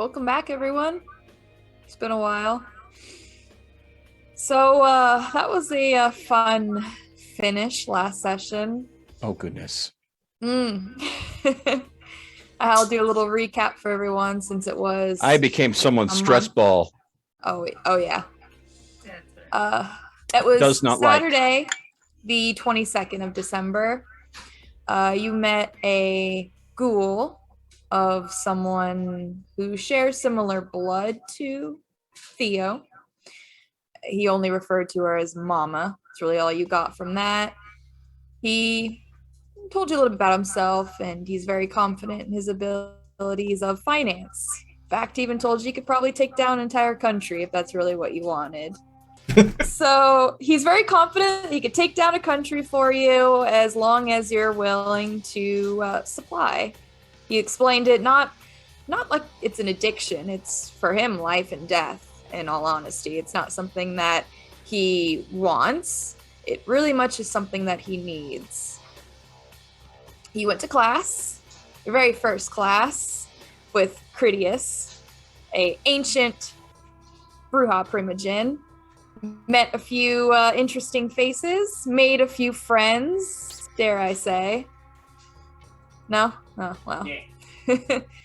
Welcome back, everyone. It's been a while. So, that was a fun finish last session. Oh, goodness. Mm. I'll do a little recap for everyone since it was. I became someone's stress month. ball. Oh yeah. That was Does not like. Saturday, the 22nd of December. You met a ghoul of someone who shares similar blood to Theo. He only referred to her as Mama. That's really all you got from that. He told you a little bit about himself, and he's very confident in his abilities of finance. In fact, he even told you he could probably take down an entire country if that's really what you wanted. So he's very confident he could take down a country for you as long as you're willing to supply. He explained it not like it's an addiction. It's for him life and death. In all honesty, it's not something that he wants. It really much is something that he needs. He went to class, your very first class, with Critias, a ancient Bruja Primogen. Met a few interesting faces, made a few friends, dare I say. No? Oh, well. Yeah.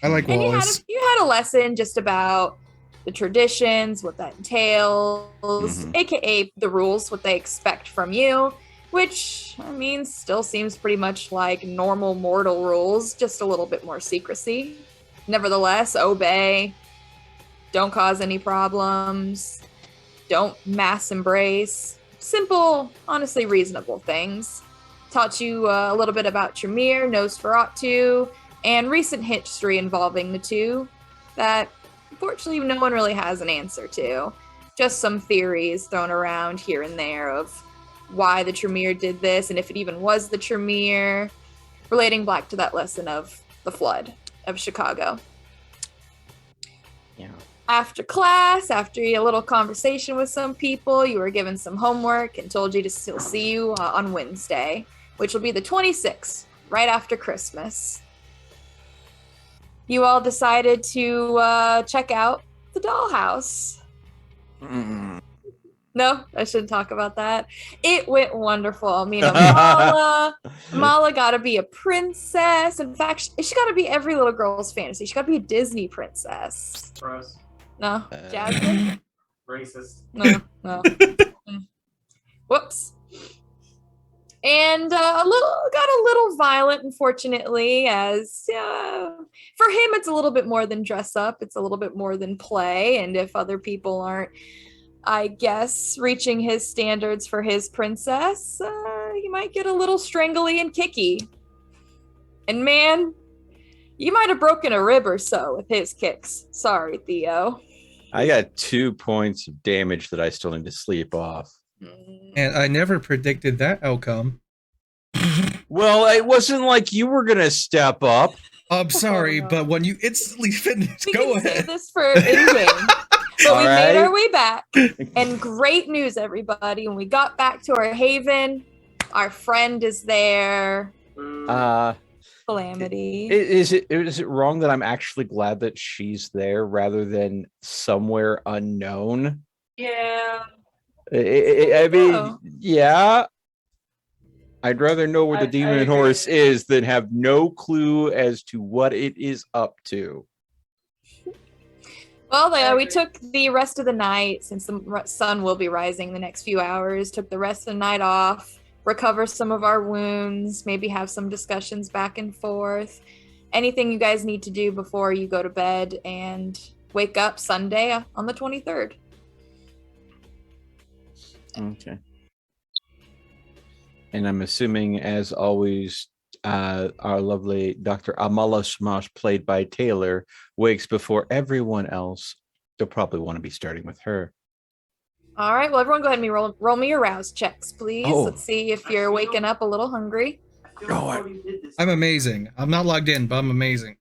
I like and Wallace. You had a lesson just about the traditions, what that entails, aka the rules, what they expect from you, which, I mean, still seems pretty much like normal mortal rules, just a little bit more secrecy. Nevertheless, obey, don't cause any problems, don't mass embrace. Simple, honestly reasonable things. Taught you a little bit about Tremere, Nosferatu, and recent history involving the two that unfortunately no one really has an answer to. Just some theories thrown around here and there of why the Tremere did this, and if it even was the Tremere, relating back to that lesson of the flood of Chicago. Yeah. After class, after a little conversation with some people, you were given some homework and told you to still see you on Wednesday, which will be the 26th, right after Christmas. You all decided to check out the dollhouse. No, I shouldn't talk about that. It went wonderful. Me and Mala got to be a princess. In fact, she got to be every little girl's fantasy. She got to be a Disney princess. Gross. No, Jasmine? Racist. No. Whoops. And got a little violent, unfortunately, as for him, it's a little bit more than dress up. It's a little bit more than play. And if other people aren't, I guess, reaching his standards for his princess, he might get a little strangly and kicky. And man, you might have broken a rib or so with his kicks. Sorry, Theo. I got 2 points of damage that I still need to sleep off. And I never predicted that outcome. Well, it wasn't like you were going to step up. I'm sorry, but when you instantly finish, go ahead. Save this for in-game. But we made our way back. And great news, everybody. When we got back to our haven, our friend is there. Calamity. Is it wrong that I'm actually glad that she's there rather than somewhere unknown? Yeah. I mean, yeah. I'd rather know where the demon horse is than have no clue as to what it is up to. Well, we took the rest of the night, since the sun will be rising the next few hours, took the rest of the night off, recover some of our wounds, maybe have some discussions back and forth. Anything you guys need to do before you go to bed and wake up Sunday on the 23rd. Okay. And I'm assuming, as always, our lovely Dr. Amala Smash, played by Taylor, wakes before everyone else. You'll probably want to be starting with her. All right. Well, everyone go ahead and roll me your rouse checks, please. Oh. Let's see if you're waking up a little hungry. I'm amazing. I'm not logged in, but I'm amazing.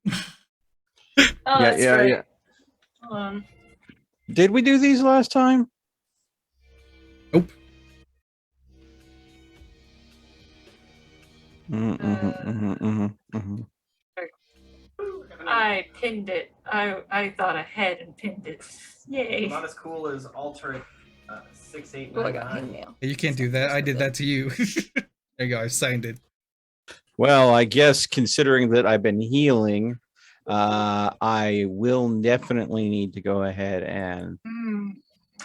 Yeah. Hold on. Did we do these last time? Nope. I pinned it. I thought ahead and pinned it. Yay. Not as cool as alternate Oh, I 6899. got hangnail. You can't do that. I did that to you. There you go. I signed it. Well, I guess considering that I've been healing, I will definitely need to go ahead and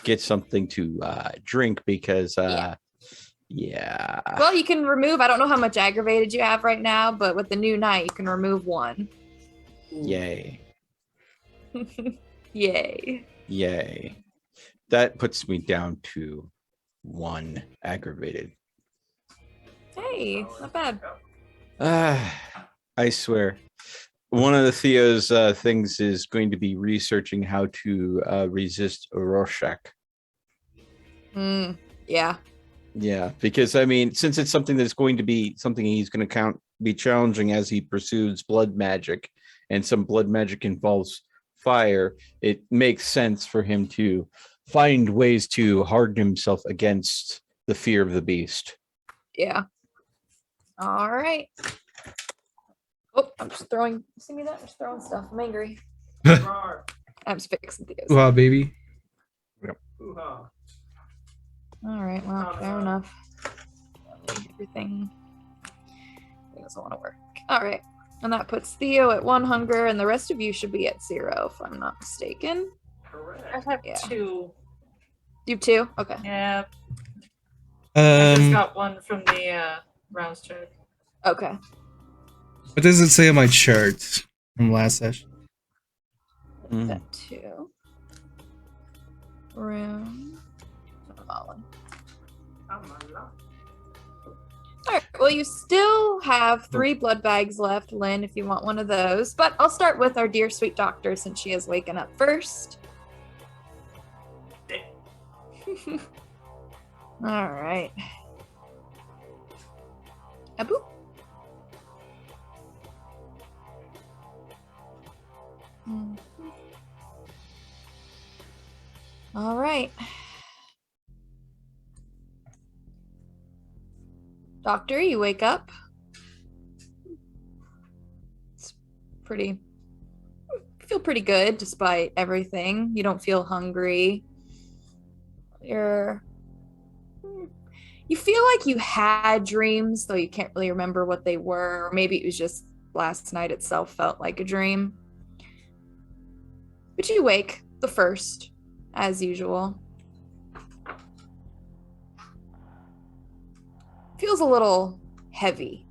get something to drink because, yeah. Well, you can remove. I don't know how much aggravated you have right now, but with the new night, you can remove one. Yay. Yay. Yay. That puts me down to 1 aggravated. Hey, not bad. I swear. One of the Theo's things is going to be researching how to resist Rorschach. Yeah. Yeah, because I mean, since it's something that's going to be something he's going to be challenging as he pursues blood magic, and some blood magic involves fire, it makes sense for him to find ways to harden himself against the fear of the beast. Yeah. All right. Oh, I'm just throwing. See me that? I'm just throwing stuff. I'm angry. I'm just fixing Theo's. Wow, baby. Hoo-ha. All right. Well, fair enough. Everything doesn't want to work. All right. And that puts Theo at 1 hunger, and the rest of you should be at 0, if I'm not mistaken. I Correct. have Yeah. 2. You have 2? Okay. Yeah. I just Um, got 1 from the rounds check. Okay. what does it say on my chart from last session? That 2. Room. All right. Well, you still have 3 blood bags left, Lynn, if you want one of those. But I'll start with our dear sweet doctor since she has waken up first. All right. Abu. All right. Doctor, you wake up. It's pretty. You feel pretty good despite everything. You don't feel hungry. You feel like you had dreams, though you can't really remember what they were. Or maybe it was just last night itself felt like a dream. But you wake the first, as usual. Feels a little heavy.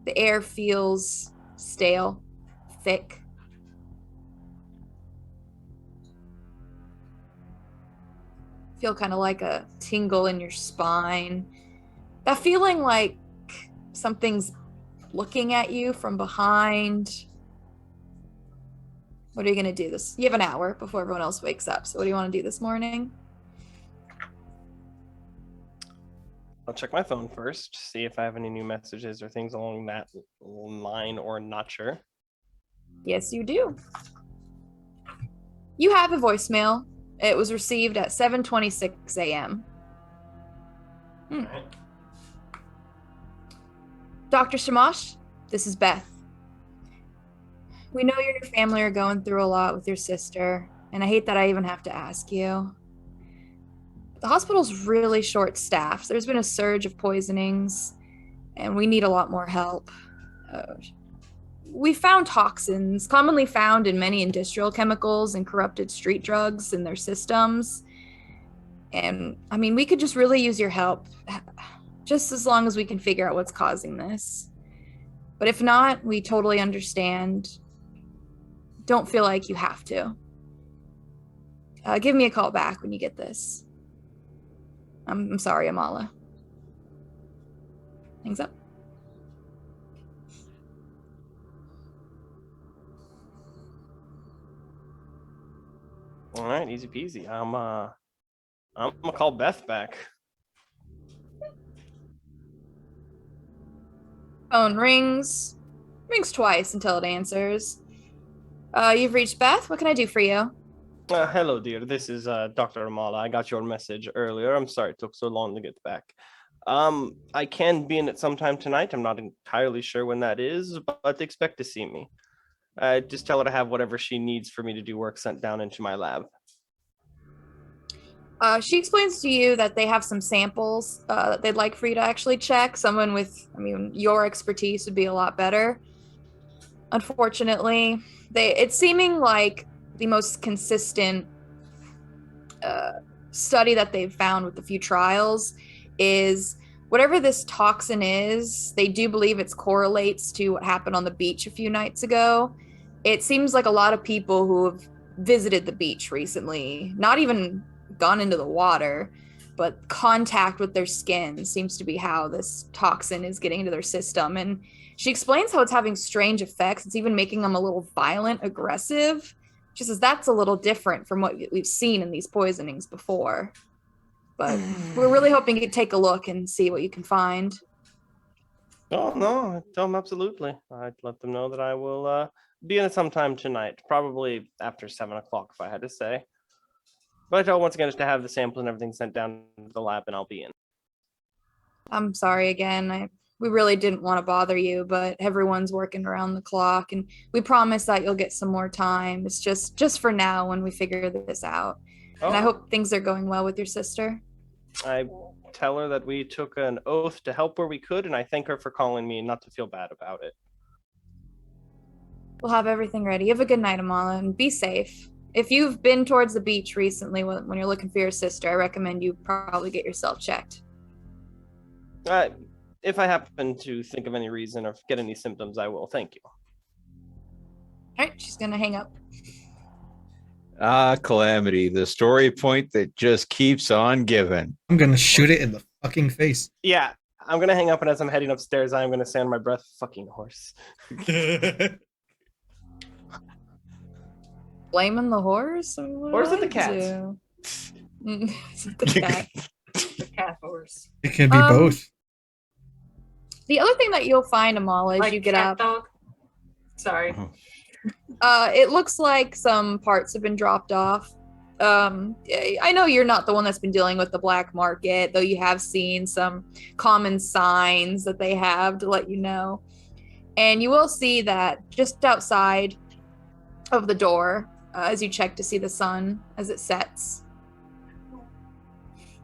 The air feels stale, thick. Feel kind of like a tingle in your spine. That feeling like something's looking at you from behind. What are you going to do this? You have an hour before everyone else wakes up. So what do you want to do this morning? I'll check my phone first, see if I have any new messages or things along that line, or not sure. Yes, you do. You have a voicemail. It was received at 7:26 a.m. Dr. Shamash, this is Beth. We know you and your family are going through a lot with your sister, and I hate that I even have to ask you. The hospital's really short-staffed. There's been a surge of poisonings, and we need a lot more help. We found toxins, commonly found in many industrial chemicals and corrupted street drugs in their systems. And, I mean, we could just really use your help, just as long as we can figure out what's causing this. But if not, we totally understand. Don't feel like you have to. Give me a call back when you get this. I'm sorry, Amala. Hangs up. All right, easy peasy. I'm gonna call Beth back. Phone rings. Rings twice until it answers. You've reached Beth. What can I do for you? Hello, dear. This is Dr. Amala. I got your message earlier. I'm sorry it took so long to get back. I can be in it sometime tonight. I'm not entirely sure when that is, but expect to see me. Just tell her to have whatever she needs for me to do work sent down into my lab. She explains to you that they have some samples that they'd like for you to actually check. Someone with, I mean, your expertise would be a lot better. Unfortunately, it's seeming like the most consistent study that they've found with a few trials is whatever this toxin is, they do believe it correlates to what happened on the beach a few nights ago. It seems like a lot of people who have visited the beach recently, not even gone into the water, but contact with their skin seems to be how this toxin is getting into their system. And she explains how it's having strange effects. It's even making them a little violent, aggressive. She says that's a little different from what we've seen in these poisonings before. But we're really hoping you could take a look and see what you can find. Oh, no, tell them absolutely. I'd let them know that I will be in it sometime tonight, probably after 7 o'clock if I had to say. But once again, just to have the samples and everything sent down to the lab, and I'll be in. I'm sorry again. We really didn't want to bother you, but everyone's working around the clock, and we promise that you'll get some more time. It's just for now when we figure this out. Oh, And I hope things are going well with your sister. I tell her that we took an oath to help where we could, and I thank her for calling me and not to feel bad about it. We'll have everything ready. You have a good night, Amala, and be safe. If you've been towards the beach recently when you're looking for your sister, I recommend you probably get yourself checked. If I happen to think of any reason or get any symptoms, I will. Thank you. All right, she's going to hang up. Calamity, the story point that just keeps on giving. I'm gonna shoot it in the fucking face. Yeah, I'm going to hang up, and as I'm heading upstairs, I'm going to say on my breath, fucking horse. Blaming the horse? Or is it the cats? Is it the cat? The cat horse. It can be Um, both. The other thing that you'll find, Amala, as Like you get cat up, dog? Sorry. it looks like some parts have been dropped off. I know you're not the one that's been dealing with the black market, though you have seen some common signs that they have to let you know. And you will see that just outside of the door, as you check to see the sun as it sets.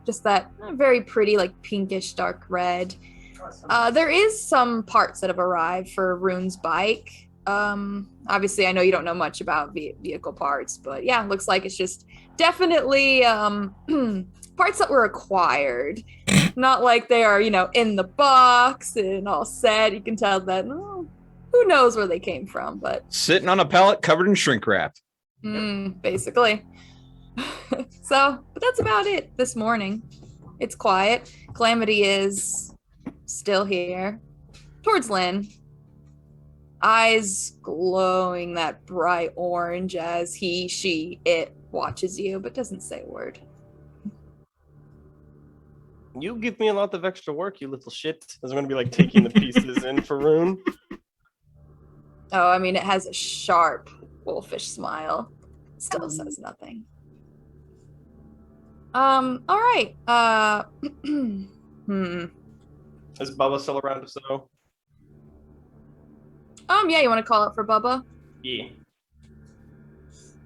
Just that very pretty, like pinkish dark red. There is some parts that have arrived for Rune's bike. Obviously, I know you don't know much about vehicle parts, but yeah, it looks like it's just definitely parts that were acquired. Not like they are, in the box and all set. You can tell that, who knows where they came from, but Sitting on a pallet covered in shrink wrap. basically. But that's about it this morning. It's quiet. Calamity is still here. Towards Lynn. Eyes glowing that bright orange as it watches you, but doesn't say a word. You give me a lot of extra work, you little shit. I was going to be like taking the pieces in for Rune. Oh, I mean, it has a sharp wolfish smile. Still says nothing. All right. Is Bubba still around if so? Yeah, you want to call out for Bubba? Yeah.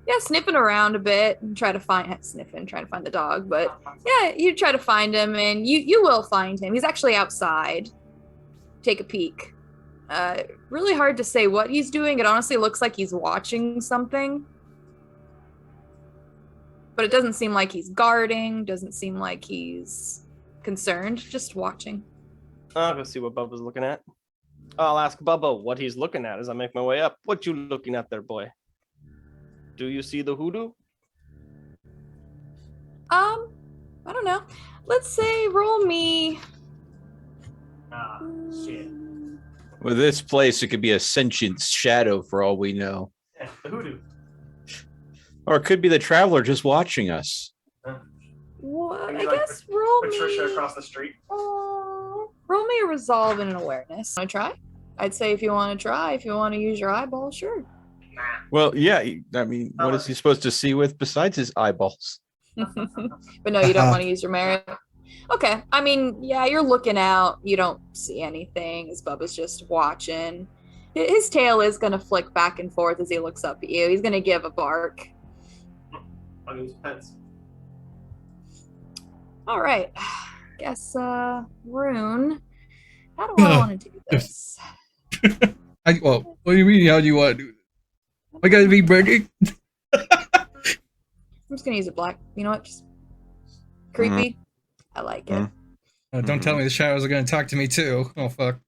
Yeah, sniffing around a bit and trying to find the dog, but yeah, you try to find him and you will find him. He's actually outside. Take a peek. Really hard to say what he's doing. It honestly looks like he's watching something. But it doesn't seem like he's guarding, doesn't seem like he's concerned, just watching. I'll go see what Bubba's looking at. I'll ask Bubba what he's looking at as I make my way up. What you looking at there, boy? Do you see the hoodoo? I don't know. Let's say roll me. Ah, shit. With this place, it could be a sentient shadow for all we know. Yeah, the hoodoo. Or it could be the traveler just watching us. What? Maybe I like guess roll Patricia me. across the street. Roll me a resolve and an awareness. Want to try? I'd say if you want to try, if you want to use your eyeball, sure. Nah. Well, yeah, I mean, what is he supposed to see with besides his eyeballs? But no, you don't want to use your merit. Okay. I mean, yeah, you're looking out. You don't see anything as Bubba's just watching. His tail is going to flick back and forth as he looks up at you. He's going to give a bark. On his pets. All right. Guess, Rune, how do I want to do this? Well, what do you mean? How do you want to do this? I gotta be ready. I'm just going to use a black. You know what? Just creepy. I like it. Don't tell me the shadows are gonna talk to me too. Oh fuck.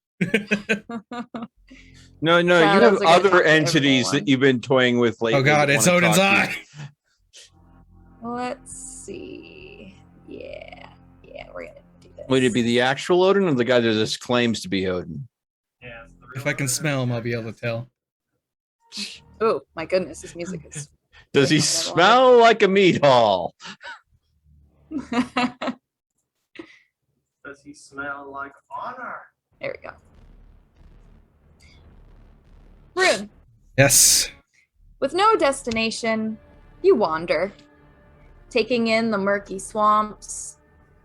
No, you Shadows have are gonna talk other to entities everyone. that you've been toying with lately. Oh god, that it's wanna Odin's talk to you. eye. Let's see. Yeah, we're going to do this. Would it be the actual Odin or the guy that just claims to be Odin? Yeah, it's the real If I can Odin. smell him, I'll be able to tell. Oh, my goodness, this music is. Does he That's not what I smell like a meat hall? Does he smell like honor? There we go. Rune, Yes. with no destination, you wander, taking in the murky swamps,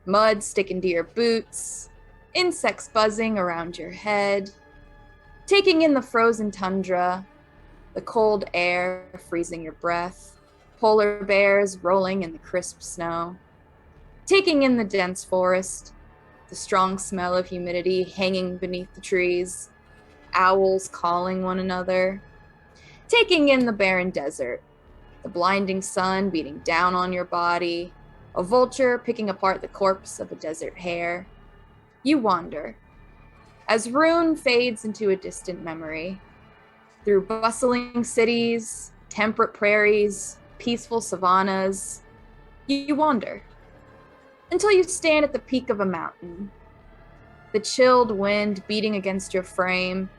mud sticking to your boots, insects buzzing around your head, taking in the frozen tundra, the cold air freezing your breath, polar bears rolling in the crisp snow, taking in the dense forest, the strong smell of humidity hanging beneath the trees, owls calling one another, taking in the barren desert, the blinding sun beating down on your body, a vulture picking apart the corpse of a desert hare. You wander. As Rune fades into a distant memory, through bustling cities, temperate prairies, peaceful savannas, you wander until you stand at the peak of a mountain, the chilled wind beating against your frame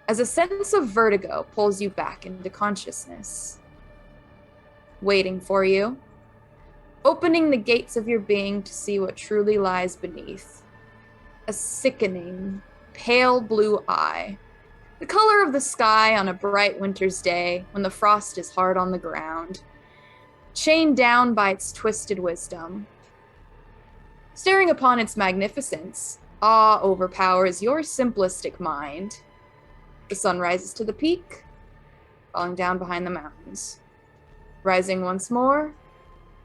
as a sense of vertigo pulls you back into consciousness. Waiting for you, opening the gates of your being to see what truly lies beneath. A sickening, pale blue eye, the color of the sky on a bright winter's day when the frost is hard on the ground, chained down by its twisted wisdom. Staring upon its magnificence, awe overpowers your simplistic mind. The sun rises to the peak, falling down behind the mountains, rising once more,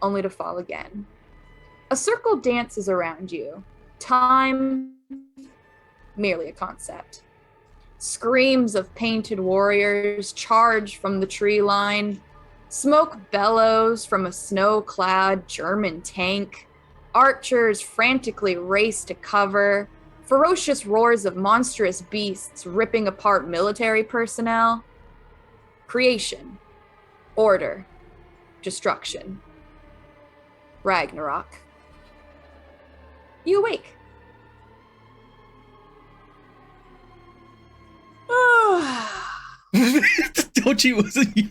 only to fall again. A circle dances around you, time merely a concept. Screams of painted warriors charge from the tree line. Smoke bellows from a snow-clad German tank. Archers frantically race to cover. Ferocious roars of monstrous beasts ripping apart military personnel. Creation. Order. Destruction. Ragnarok. You awake. Don't you? Wasn't you?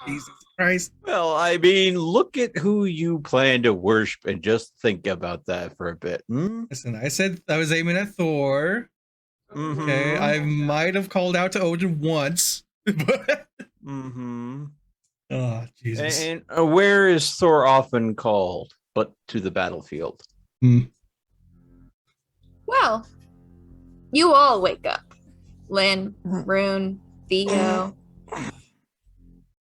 Jesus Christ. Well, I mean, look at who you plan to worship and just think about that for a bit. Listen, I said I was aiming at Thor. Okay, I might have called out to Odin once, but oh Jesus! And where is Thor often called but to the battlefield? Well, you all wake up. Lynn, Rune, Theo.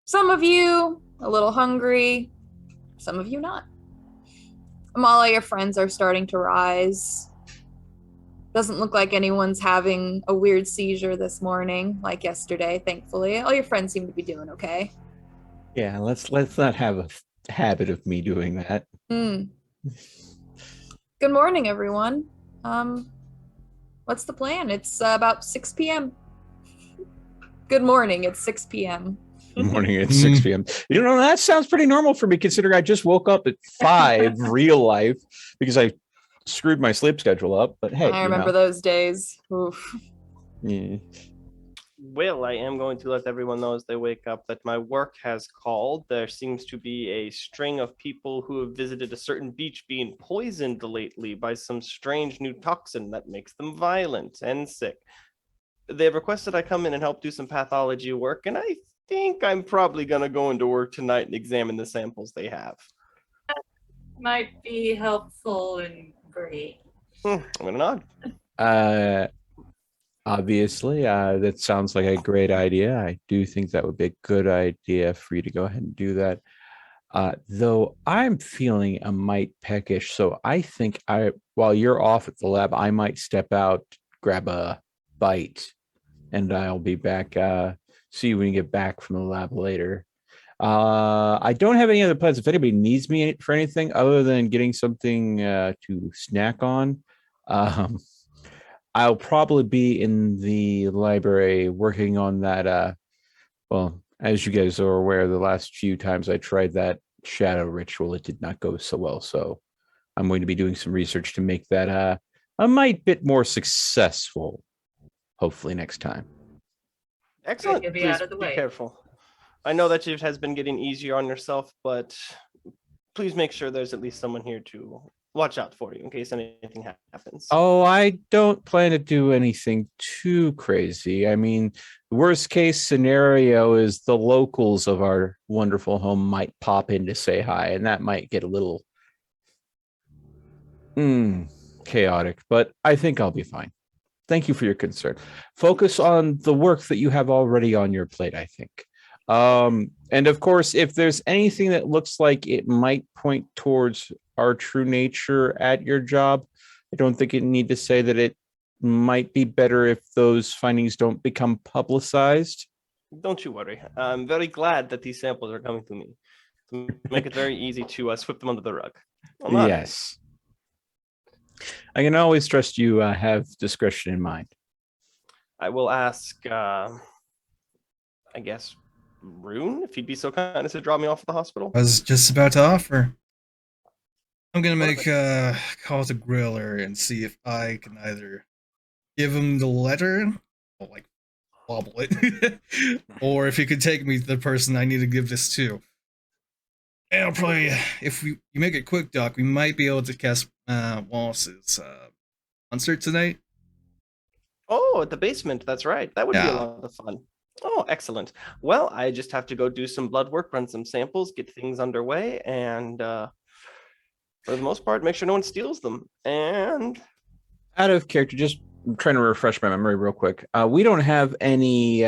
Some of you a little hungry, some of you not. All your friends are starting to rise. Doesn't look like anyone's having a weird seizure this morning, like yesterday, thankfully. All your friends seem to be doing okay. Yeah, let's not have a habit of me doing that. Good morning, everyone. What's the plan? It's about 6 p.m. Good morning, it's 6 p.m. Good morning at 6 p.m. You know, that sounds pretty normal for me, considering I just woke up at 5 real life because I screwed my sleep schedule up. But hey, I remember those days. Oof. Yeah. Well, I am going to let everyone know as they wake up that my work has called. There seems to be a string of people who have visited a certain beach being poisoned lately by some strange new toxin that makes them violent and sick. They have requested I come in and help do some pathology work, and I think I'm probably going to go into work tonight and examine the samples they have. Might be helpful in Great. I'm gonna nod. Obviously, that sounds like a great idea. I do think that would be a good idea for you to go ahead and do that. Though I'm feeling a mite peckish, so I think while you're off at the lab, I might step out, grab a bite, and I'll be back. See you when you get back from the lab later. I don't have any other plans. If anybody needs me for anything other than getting something to snack on, I'll probably be in the library working on that. Well, as you guys are aware, the last few times I tried that shadow ritual, it did not go so well. So I'm going to be doing some research to make that a mite bit more successful. Hopefully next time. Excellent. You'll be Please out of the be way. careful. I know that it has been getting easier on yourself, but please make sure there's at least someone here to watch out for you in case anything happens. Oh, I don't plan to do anything too crazy. I mean, the worst case scenario is the locals of our wonderful home might pop in to say hi, and that might get a little chaotic, but I think I'll be fine. Thank you for your concern. Focus on the work that you have already on your plate, I think. And of course, if there's anything that looks like it might point towards our true nature at your job, I don't think you need to say that it might be better if those findings don't become publicized. Don't you worry. I'm very glad that these samples are coming to me to make it very easy to sweep them under the rug. I'm not. Yes. I can always trust you have discretion in mind. I will ask, I guess, Rune, if he'd be so kind as to drop me off at the hospital. I was just about to offer. I'm gonna make a call to Griller and see if I can either give him the letter, or like wobble it, or if he could take me to the person I need to give this to. And I'll probably, if you make it quick, Doc, we might be able to cast Wallace's concert tonight. Oh, at the basement. That's right. That would be a Yeah. lot of fun. Oh, excellent. Well, I just have to go do some blood work, run some samples, get things underway, and for the most part, make sure no one steals them. And Out of character, just trying to refresh my memory real quick. We don't have any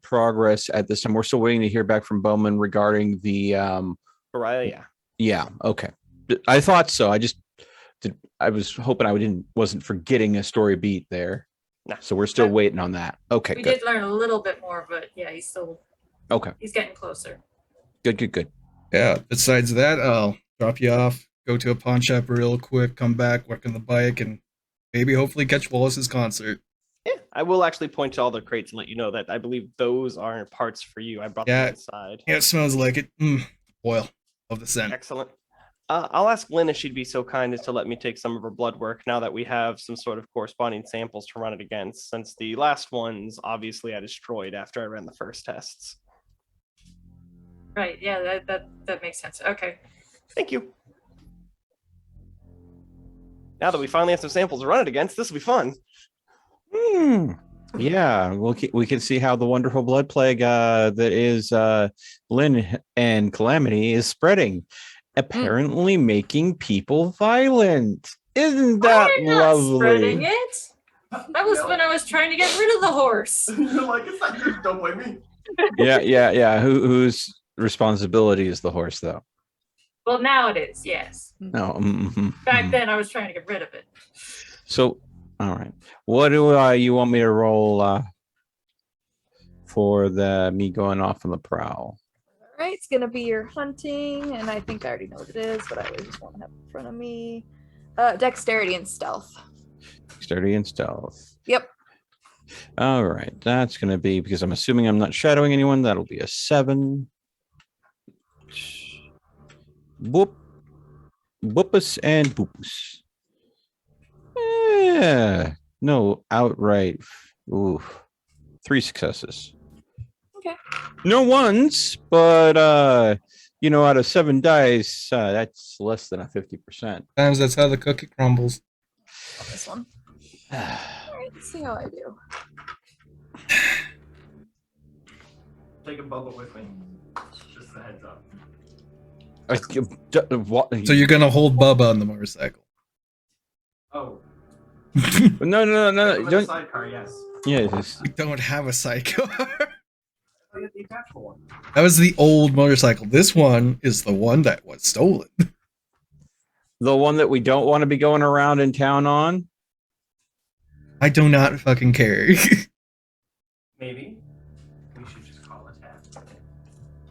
progress at this time. We're still waiting to hear back from Bowman regarding the Pariah, yeah, okay. I thought so. I was hoping I wasn't forgetting a story beat there. Nah. So we're still waiting on that. Okay, We good. did learn a little bit more, but yeah, he's getting closer. Good. Yeah. Besides that, I'll drop you off, go to a pawn shop real quick, come back, work on the bike, and maybe hopefully catch Wallace's concert. yeah, I will actually point to all the crates and let you know that I believe those are parts for you. I brought Yeah. them inside. Yeah, it smells like it. Oil. Love the scent. Excellent. I'll ask Lynn if she'd be so kind as to let me take some of her blood work now that we have some sort of corresponding samples to run it against, since the last ones obviously I destroyed after I ran the first tests. Right. Yeah, that makes sense. Okay. Thank you. Now that we finally have some samples to run it against, this will be fun. Yeah, we can see how the wonderful blood plague that is Lynn and Calamity is spreading, apparently making people violent. Isn't that I'm not spreading lovely? it. That was when I was trying to get rid of the horse. You're like, it's not good. Don't blame me. Yeah. Whose responsibility is the horse, though? Well, now it is. Yes. No. Back then, I was trying to get rid of it. So, all right. What do you want me to roll for me going off on the prowl? All right, it's gonna be your hunting, and I think I already know what it is, but I always just want to have it in front of me. Dexterity and stealth. Dexterity and stealth. Yep. All right, that's going to be, because I'm assuming I'm not shadowing anyone, that'll be a 7. Boop. Boopus and boopus. Yeah. No, outright. Ooh. 3 successes. Okay. No ones, but out of 7 dice, that's less than a 50%. Sometimes that's how the cookie crumbles. On this one. All right, let's see how I do. Take a Bubba with me. Just a heads up. So you're gonna hold Bubba on the motorcycle. Oh, No. with a Don't. sidecar, yes. Yeah. Just, We don't have a sidecar. Oh, yeah, the attachable one. That was the old motorcycle. This one is the one that was stolen. the one that we don't want to be going around in town on. I do not fucking care. Maybe. We should just call it that.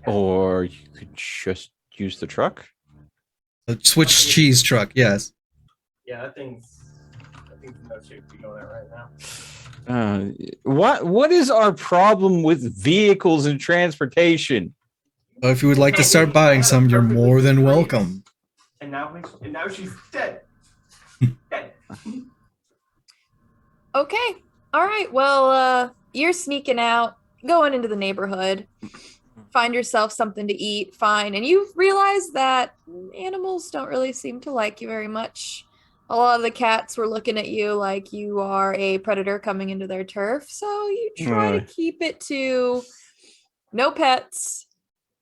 Or you could just use the truck. A Switch cheese truck, yes. Yeah, that thing's no shape to go there right now. What is our problem with vehicles and transportation? So if you would like to start buying some, you're more than welcome. And now she's dead. Dead. Okay. All right. Well, you're sneaking out, going into the neighborhood, find yourself something to eat, fine, and you realize that animals don't really seem to like you very much. A lot of the cats were looking at you like you are a predator coming into their turf, so you try to keep it to no pets,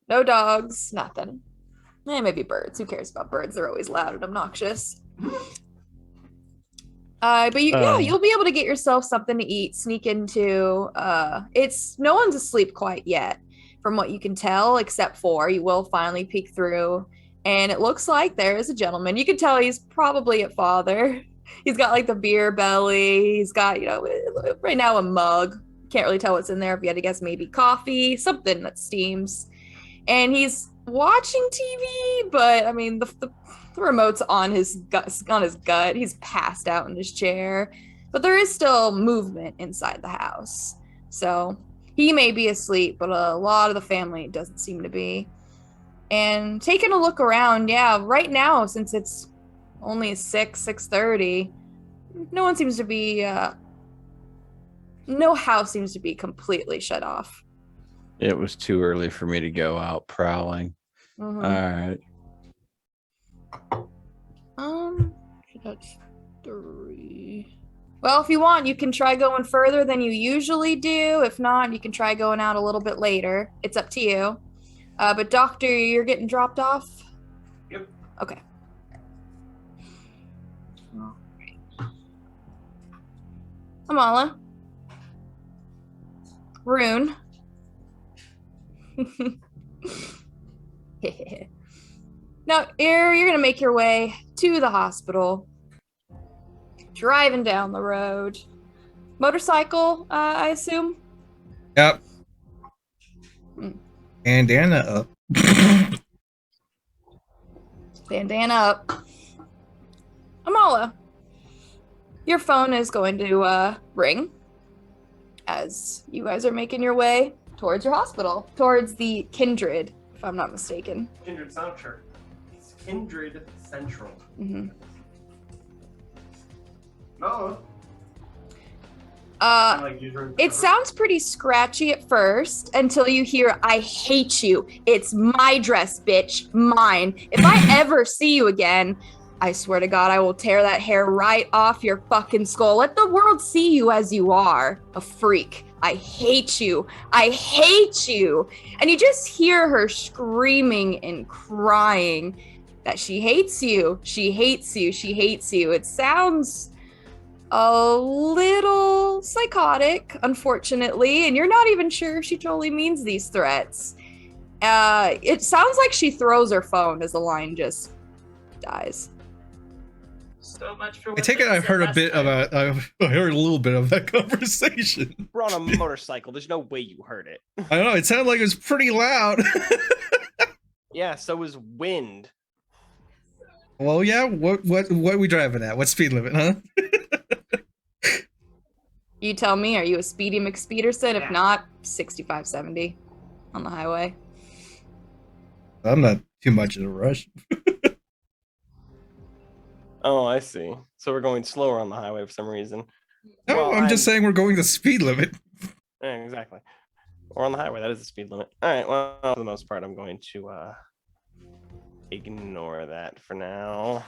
no dogs, nothing. Maybe birds. Who cares about birds? They're always loud and obnoxious. But you'll be able to get yourself something to eat, sneak into. It's no one's asleep quite yet, from what you can tell, except for you will finally peek through, and it looks like there is a gentleman. You can tell he's probably a father. He's got like the beer belly. He's got, right now a mug. Can't really tell what's in there. If you had to guess, maybe coffee, something that steams. And he's watching TV, but I mean the remote's on his gut. He's passed out in his chair, but there is still movement inside the house. So he may be asleep, but a lot of the family doesn't seem to be. And taking a look around, yeah, right now, since it's only 6:30, no one seems to be, no house seems to be completely shut off. It was too early for me to go out prowling. Mm-hmm. All right. That's 3. Well, if you want, you can try going further than you usually do. If not, you can try going out a little bit later. It's up to you. But Doctor, you're getting dropped off? Yep. Okay. Amala. Rune. Now, you're gonna make your way to the hospital. Driving down the road. Motorcycle, I assume? Yep. Bandana up. Bandana up. Amala, your phone is going to ring as you guys are making your way towards your hospital, towards the Kindred, if I'm not mistaken. Kindred Central. It's Kindred Central. Mm-hmm. No. It sounds pretty scratchy at first until you hear, "I hate you. It's my dress, bitch. Mine. If I ever see you again, I swear to God, I will tear that hair right off your fucking skull. Let the world see you as you are, a freak. I hate you. I hate you." And you just hear her screaming and crying that she hates you. She hates you. She hates you. It sounds a little psychotic, unfortunately, and you're not even sure if she totally means these threats. It sounds like she throws her phone as the line just dies. So much for. I take it I've heard a bit of I heard a little bit of that conversation. We're on a motorcycle. There's no way you heard it. I don't know. It sounded like it was pretty loud. Yeah, so was wind. Well, yeah. What are we driving at? What speed limit, huh? You tell me, are you a Speedy McSpeederson? Yeah. If not, 65, 70 on the highway. I'm not too much in a rush. Oh, I see. So we're going slower on the highway for some reason. No, Well, I'm just saying we're going the speed limit. Yeah, exactly. Or on the highway. That is the speed limit. All right. Well, for the most part, I'm going to ignore that for now.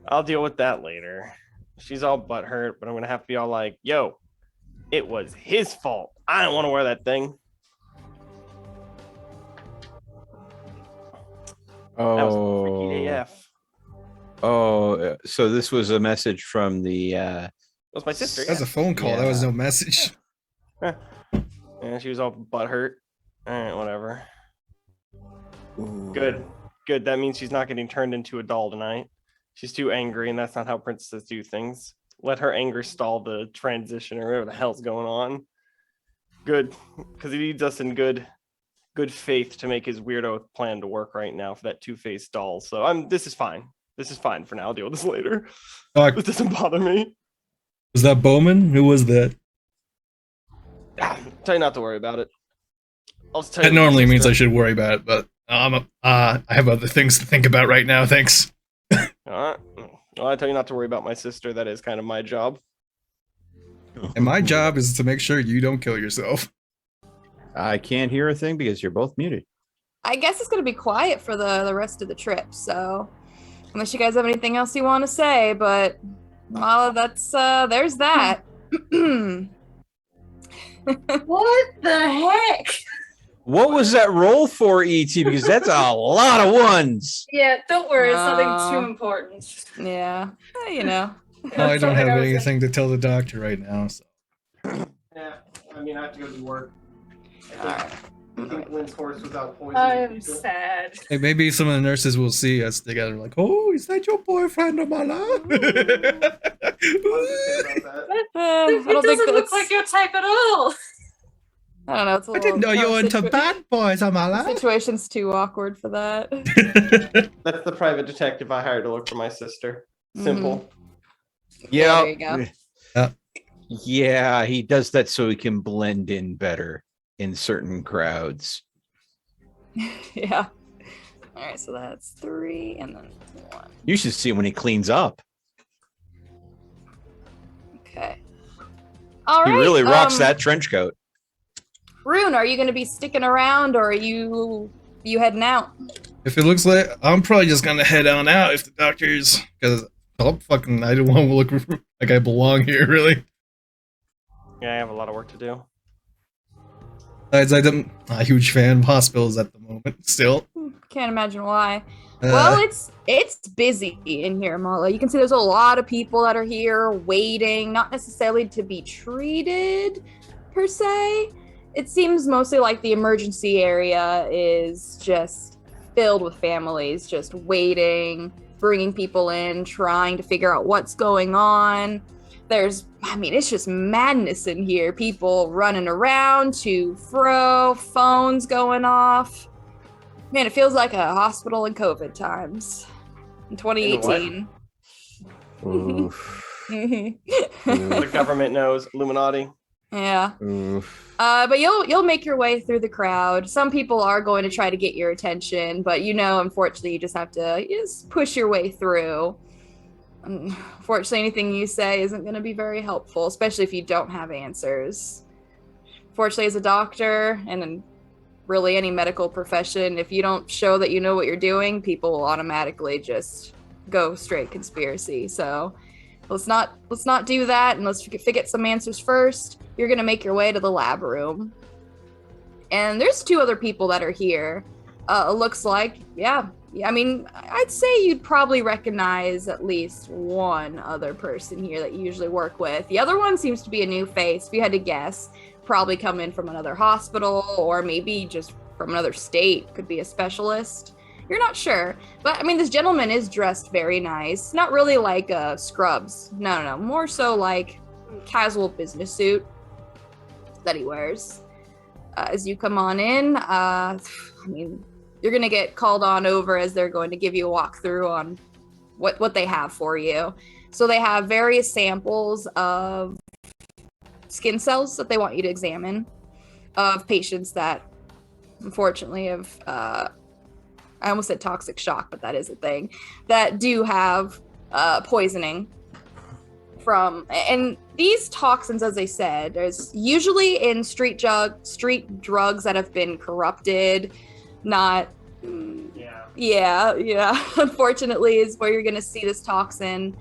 I'll deal with that later. She's all butthurt, but I'm gonna have to be all like, "Yo, it was his fault. I don't want to wear that thing." That was freaky Oh, AF. so this was a message from the. That was my sister. That was a phone call. That was Yeah. no message. Yeah, she was all butthurt. Alright, whatever. Ooh. Good. That means she's not getting turned into a doll tonight. She's too angry, and that's not how princesses do things. Let her anger stall the transition or whatever the hell's going on. Good, because he needs us in good faith to make his weirdo plan to work right now for that two-faced doll. So this is fine. This is fine for now. I'll deal with this later. Doc, This doesn't bother me. was that Bowman? Who was that? Tell you not to worry about it. I'll just tell you That what my normally means I sister- should worry about it, but I have other things to think about right now. Thanks. Alright. Well, I tell you not to worry about my sister. That is kind of my job. And my job is to make sure you don't kill yourself. I can't hear a thing because you're both muted. I guess it's gonna be quiet for the rest of the trip. So, unless you guys have anything else you want to say, but well, that's there's that. What the heck? What was that roll for, ET? Because that's a lot of ones. Yeah, don't worry. It's nothing Aw. too important. Yeah, you know. Well, I don't Something have I was in- anything to tell the doctor right now. So. Yeah, I mean, I have to go do work. Alright. I think Lynn's horse was out poisoning I'm people. sad. Hey, maybe some of the nurses will see us together, like, "Oh, is that your boyfriend, Amala?" I was just saying about that. I It don't think doesn't look that's. like your type at all. I don't know. It's a I didn't know little- you were into situa- bad boys, Amala. Situation's too awkward for that. That's the private detective I hired to look for my sister. Simple. Yeah, there you go. Yeah, he does that so he can blend in better in certain crowds. Yeah. All right, so that's 3 and then 1. You should see when he cleans up. Okay. All He right. really rocks that trench coat. Rune, are you going to be sticking around, or are you heading out? If it looks like I'm probably just gonna head on out if the doctor's, because I don't want to look like I belong here, really. Yeah, I have a lot of work to do. Besides, I'm not a huge fan of hospitals at the moment. Still, Can't imagine why. Well, it's busy in here, Mala. You can see there's a lot of people that are here waiting, not necessarily to be treated per se. It seems mostly like the emergency area is just filled with families just waiting, bringing people in, trying to figure out what's going on. It's just madness in here. People running around to fro, phones going off. Man, it feels like a hospital in COVID times in 2018. Oof. The government knows. Illuminati. Yeah. Oof. But you'll make your way through the crowd. Some people are going to try to get your attention, but unfortunately, you just have to push your way through. Unfortunately, anything you say isn't going to be very helpful, especially if you don't have answers. Fortunately, as a doctor and in really any medical profession, if you don't show that you know what you're doing, people will automatically just go straight conspiracy. So let's not do that, and let's get some answers first. You're gonna make your way to the lab room, and there's 2 other people that are here. It looks like, yeah. I mean, I'd say you'd probably recognize at least one other person here that you usually work with. The other one seems to be a new face. If you had to guess, probably come in from another hospital or maybe just from another state. Could be a specialist. You're not sure. But, I mean, this gentleman is dressed very nice. Not really like Scrubs. No. More so like casual business suit that he wears. As you come on in, you're going to get called on over as they're going to give you a walkthrough on what they have for you. So they have various samples of skin cells that they want you to examine of patients that unfortunately have, I almost said toxic shock, but that is a thing, that do have poisoning from, and these toxins, as I said, there's usually in street drugs that have been corrupted, not yeah unfortunately is where you're going to see this toxin,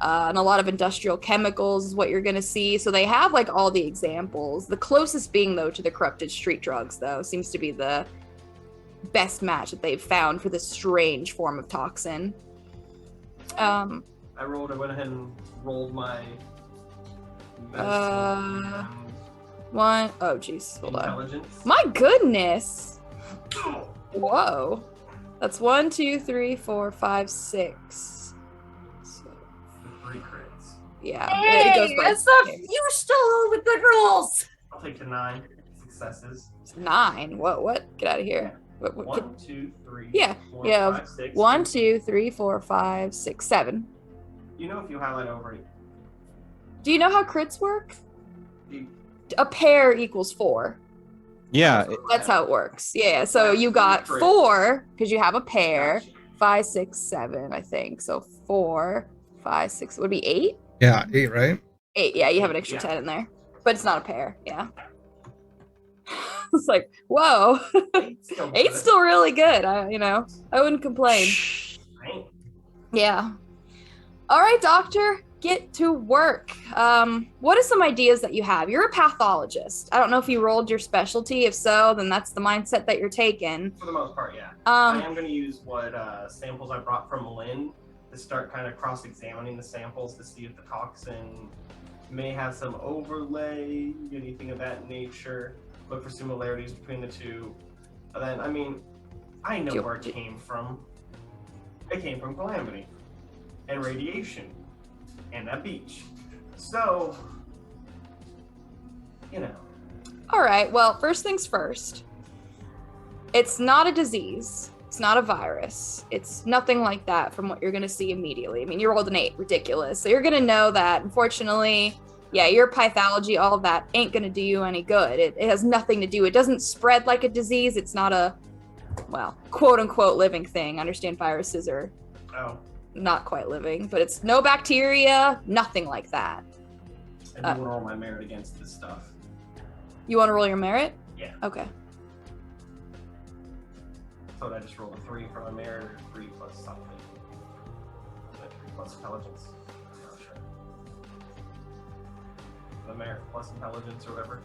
and a lot of industrial chemicals is what you're going to see. So they have like all the examples. The closest being though to the corrupted street drugs though seems to be the best match that they've found for this strange form of toxin. I went ahead and rolled my medicine One, oh geez, hold on. intelligence. My goodness. Whoa. That's 1, 2, 3, 4, 5, 6. So, 3 crits. yeah, Hey, it goes by that's not. here. You stole the good rolls. I'll take the 9 successes. 9. What? Get out of here. What, 1, 2, 3. Yeah, 4, yeah. 5, 6. 1, 2, 3, 4, 5, 6, 7. You know if you highlight over it, Do you know how crits work? you- A pair equals 4. Yeah, That's how it works. Yeah. So you got 4 because you have a pair. 5, 6, 7, I think. So 4, 5, 6 would be 8. Yeah, 8, right? 8. Yeah, you have an extra Yeah. 10 in there, but it's not a pair. Yeah. It's like, whoa. 8's still 8's good. still really good. I wouldn't complain. Right? Yeah. All right, doctor, get to work. What are some ideas that you have? You're a pathologist. I don't know if you rolled your specialty. If so, then that's the mindset that you're taking. For the most part, yeah. I Um, am going to use what samples I brought from Lynn to start kind of cross-examining the samples to see if the toxin may have some overlay, anything of that nature. Look for similarities between the two. And then, I mean, I know where it came from. It came from Calamity and radiation and that beach. So, you know. all right. Well, first things first. It's not a disease. It's not a virus. It's nothing like that from what you're going to see immediately. I mean, you rolled an 8. Ridiculous. So you're going to know that, unfortunately, yeah, your pathology, all of that ain't going to do you any good. It has nothing to do. It doesn't spread like a disease. It's not a, well, quote unquote living thing. I understand viruses are Oh, not quite living, but it's no bacteria, nothing like that. I do want to roll my merit against this stuff. You want to roll your merit? Yeah. Okay. So I just rolled a 3 for my merit, or 3 plus something. 3 plus intelligence. I'm not sure. The merit plus intelligence or whatever.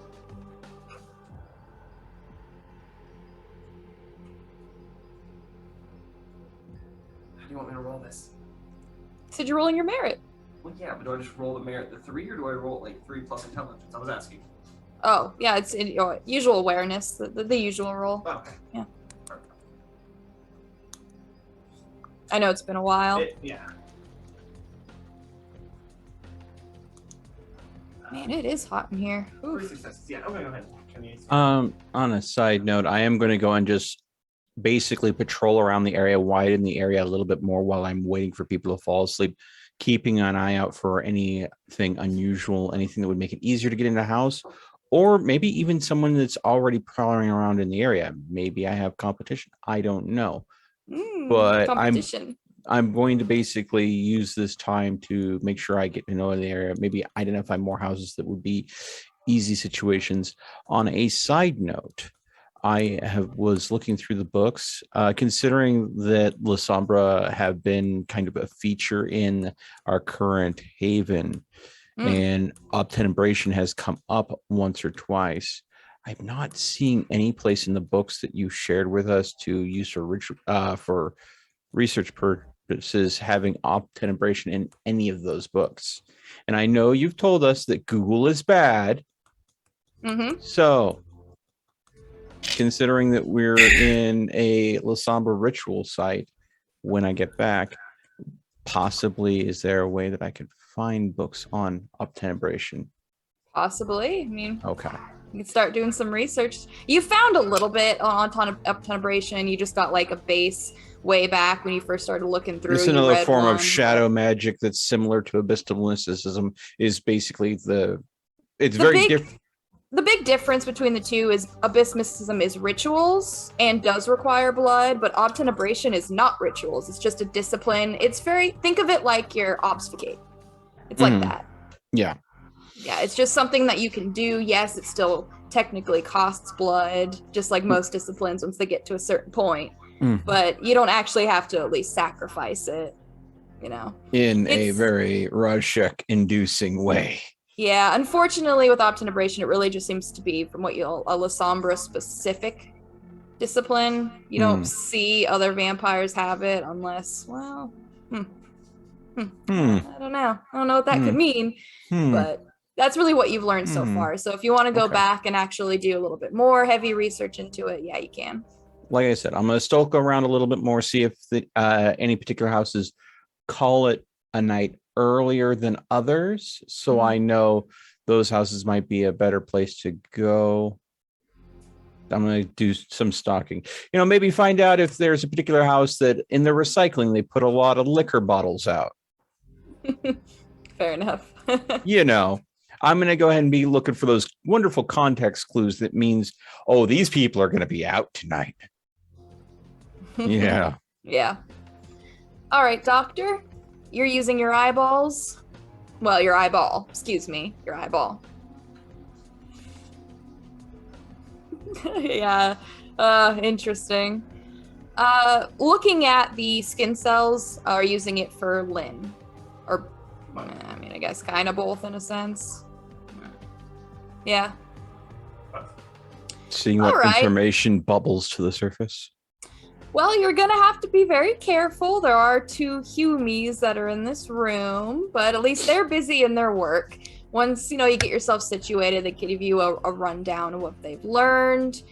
How do you want me to roll this? Said you're rolling your merit. Well, yeah, but do I just roll the merit the 3, or do I roll like 3 plus intelligence? I was asking. Oh, yeah, it's in your usual awareness, the usual roll. Oh, okay. Yeah. I know it's been a while. Yeah. Man, it is hot in here. 3 Oof. successes. Yeah, okay, go ahead. Can you- on a side note, I am going to go and just basically patrol around the area, widen the area a little bit more while I'm waiting for people to fall asleep, keeping an eye out for anything unusual, anything that would make it easier to get in the house, or maybe even someone that's already prowling around in the area. Maybe I have competition. I don't know. But competition. I'm going to basically use this time to make sure I get to know the area, maybe identify more houses that would be easy situations. On a side note, I was looking through the books, considering that La Sombra have been kind of a feature in our current haven, and obtenebration has come up once or twice. I'm not seeing any place in the books that you shared with us to use for research purposes having obtenebration in any of those books. And I know you've told us that Google is bad. So, considering that we're in a La Sombra ritual site, when I get back, possibly is there a way that I could find books on obtenebration? Possibly. I mean, Okay. you can start doing some research. You found a little bit on obtenebration. You just got like a base way back when you first started looking through. It's You another read form one, of shadow magic that's similar to abysmal mysticism. Is basically it's very different. The big difference between the two is abyss mysticism is rituals and does require blood, but obtenebration is not rituals. It's just a discipline. It's think of it like your obfuscate. It's like that. Yeah. Yeah, it's just something that you can do. Yes, it still technically costs blood, just like most disciplines once they get to a certain point. But you don't actually have to at least sacrifice it, you know. In a very Rorschach-inducing way. Yeah, unfortunately with obtenebration, it really just seems to be from what a La Sombra specific discipline. You don't see other vampires have it unless, well, I don't know. I don't know what that could mean, but that's really what you've learned so far. So if you want to go Okay. back and actually do a little bit more heavy research into it, yeah, you can. Like I said, I'm going to stalk around a little bit more, see if any particular houses call it a night earlier than others. So I know those houses might be a better place to go. I'm going to do some stalking. Maybe find out if there's a particular house that in the recycling, they put a lot of liquor bottles out. Fair enough. I'm going to go ahead and be looking for those wonderful context clues that means, oh, these people are going to be out tonight. Yeah. Yeah. All right, doctor, you're using your eyeballs. Well, your eyeball, excuse me, your eyeball. Yeah, interesting. Looking at the skin cells, are using it for Lynn, or I mean, I guess kind of both in a sense. Yeah. Seeing what All right. information bubbles to the surface. Well, you're gonna have to be very careful. There are 2 Humies that are in this room, but at least they're busy in their work. Once you get yourself situated, they give you a rundown of what they've learned.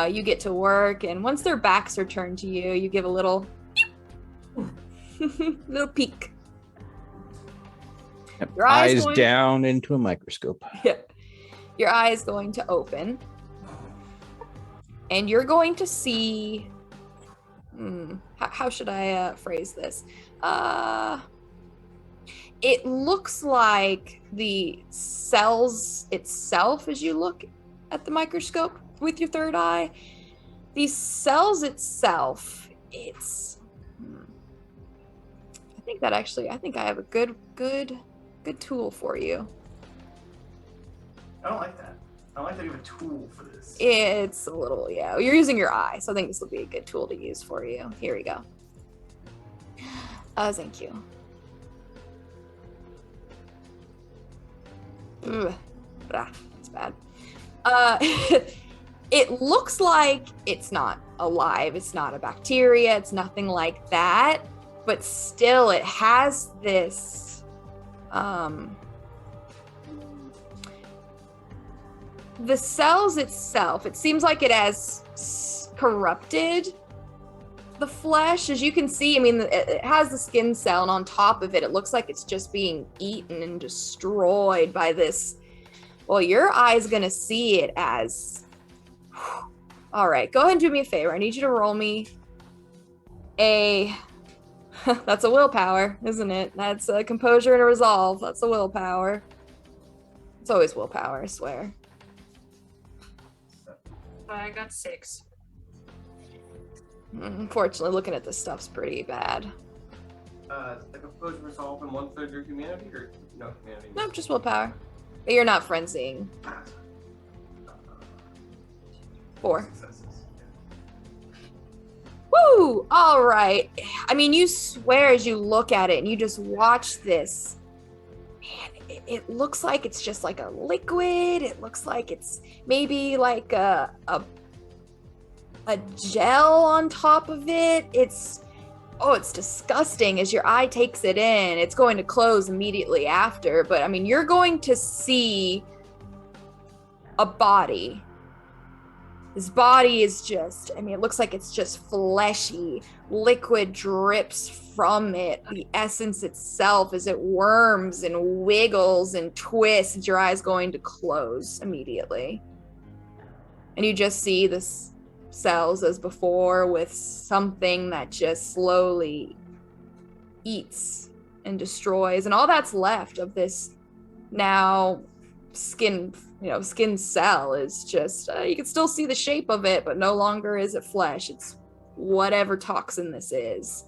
You get to work, and once their backs are turned to you, you give a little little peek. Your eyes down into a microscope. Yeah. Your eye is going to open, and you're going to see. How should I phrase this? It looks like the cells itself, as you look at the microscope with your third eye, these cells itself, it's. I think I have a good tool for you. I don't like that. I don't like that you have a tool for this. It's a little, yeah. You're using your eye, so I think this will be a good tool to use for you. Here we go. Thank you. Ugh. That's bad. It looks like it's not alive. It's not a bacteria. It's nothing like that. But still, it has this. The cells itself, it seems like it has corrupted the flesh. As you can see, I mean, it has the skin cell, and on top of it, it looks like it's just being eaten and destroyed by this. Well, your eye's gonna see it as. All right, go ahead and do me a favor. I need you to roll me a. That's a willpower, isn't it? That's a composure and a resolve. That's a willpower. It's always willpower, I swear. I got 6. Unfortunately, looking at this stuff's pretty bad. The composure resolve in 1/3 your humanity or no humanity? Nope, just willpower. But you're not frenzying. 4. Successes. Woo! All right. I mean, you swear as you look at it and you just watch this. Man, it looks like it's just like a liquid. It looks like it's maybe like a gel on top of it. It's disgusting. As your eye takes it in, it's going to close immediately after. But I mean, you're going to see a body. This body is just, I mean, it looks like it's just fleshy. Liquid drips from it. The essence itself, as it worms and wiggles and twists, your eye's going to close immediately. And you just see the cells as before with something that just slowly eats and destroys. And all that's left of this now skin cell is just, you can still see the shape of it, but no longer is it flesh. It's whatever toxin this is.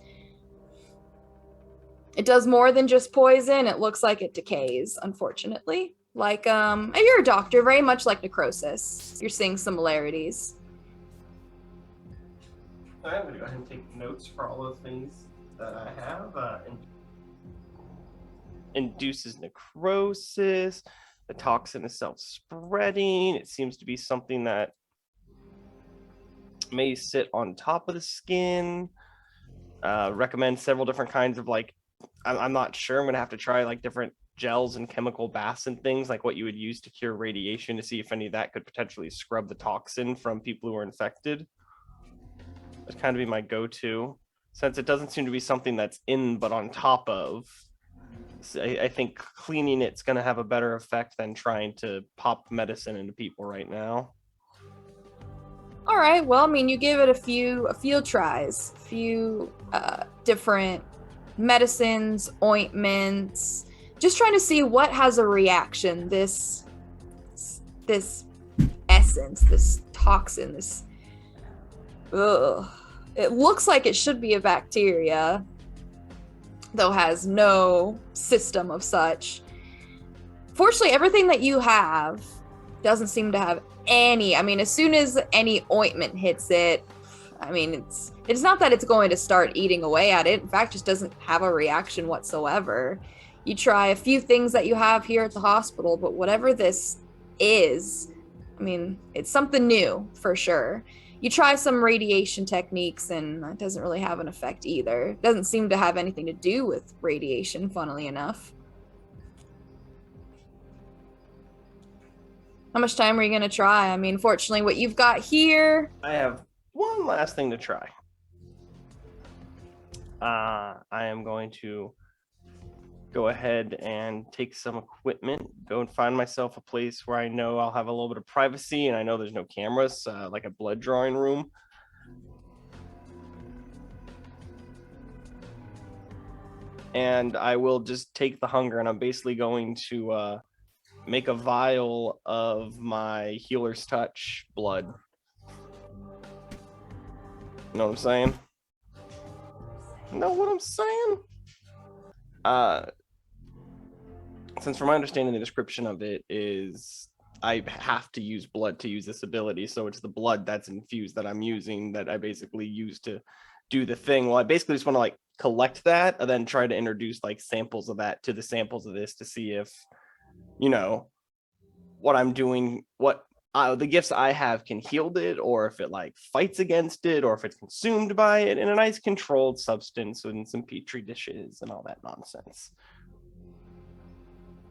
It does more than just poison. It looks like it decays, unfortunately. Like, you're a doctor, very much like necrosis. You're seeing similarities. I'm going to go ahead and take notes for all those things that I have. Induces necrosis. The toxin is self-spreading. It seems to be something that may sit on top of the skin. Recommend several different kinds of like, I'm not sure. I'm gonna have to try like different gels and chemical baths and things like what you would use to cure radiation to see if any of that could potentially scrub the toxin from people who are infected. That'd kind of be my go-to, since it doesn't seem to be something that's in but on top of. So I think cleaning it's going to have a better effect than trying to pop medicine into people right now. All right. Well, I mean, you give it a few tries, a few different medicines, ointments, just trying to see what has a reaction. This essence, this toxin, this. Ugh. It looks like it should be a bacteria, though has no system of such. Fortunately, everything that you have doesn't seem to have any. I mean, as soon as any ointment hits it, I mean, it's not that it's going to start eating away at it. In fact, just doesn't have a reaction whatsoever. You try a few things that you have here at the hospital, but whatever this is, I mean, it's something new for sure. You try some radiation techniques and it doesn't really have an effect either. It doesn't seem to have anything to do with radiation, funnily enough. How much time are you going to try? I mean, fortunately, what you've got here... I have one last thing to try. I am going to go ahead and take some equipment, go and find myself a place where I know I'll have a little bit of privacy and I know there's no cameras, like a blood drawing room. And I will just take the hunger, and I'm basically going to make a vial of my healer's touch blood. You know what I'm saying? Know what I'm saying? Since from my understanding, the description of it is I have to use blood to use this ability. So it's the blood that's infused that I'm using that I basically use to do the thing. Well, I basically just want to like collect that and then try to introduce like samples of that to the samples of this to see if, you know, what I'm doing, what the gifts I have can heal it, or if it like fights against it, or if it's consumed by it in a nice controlled substance and some petri dishes and all that nonsense.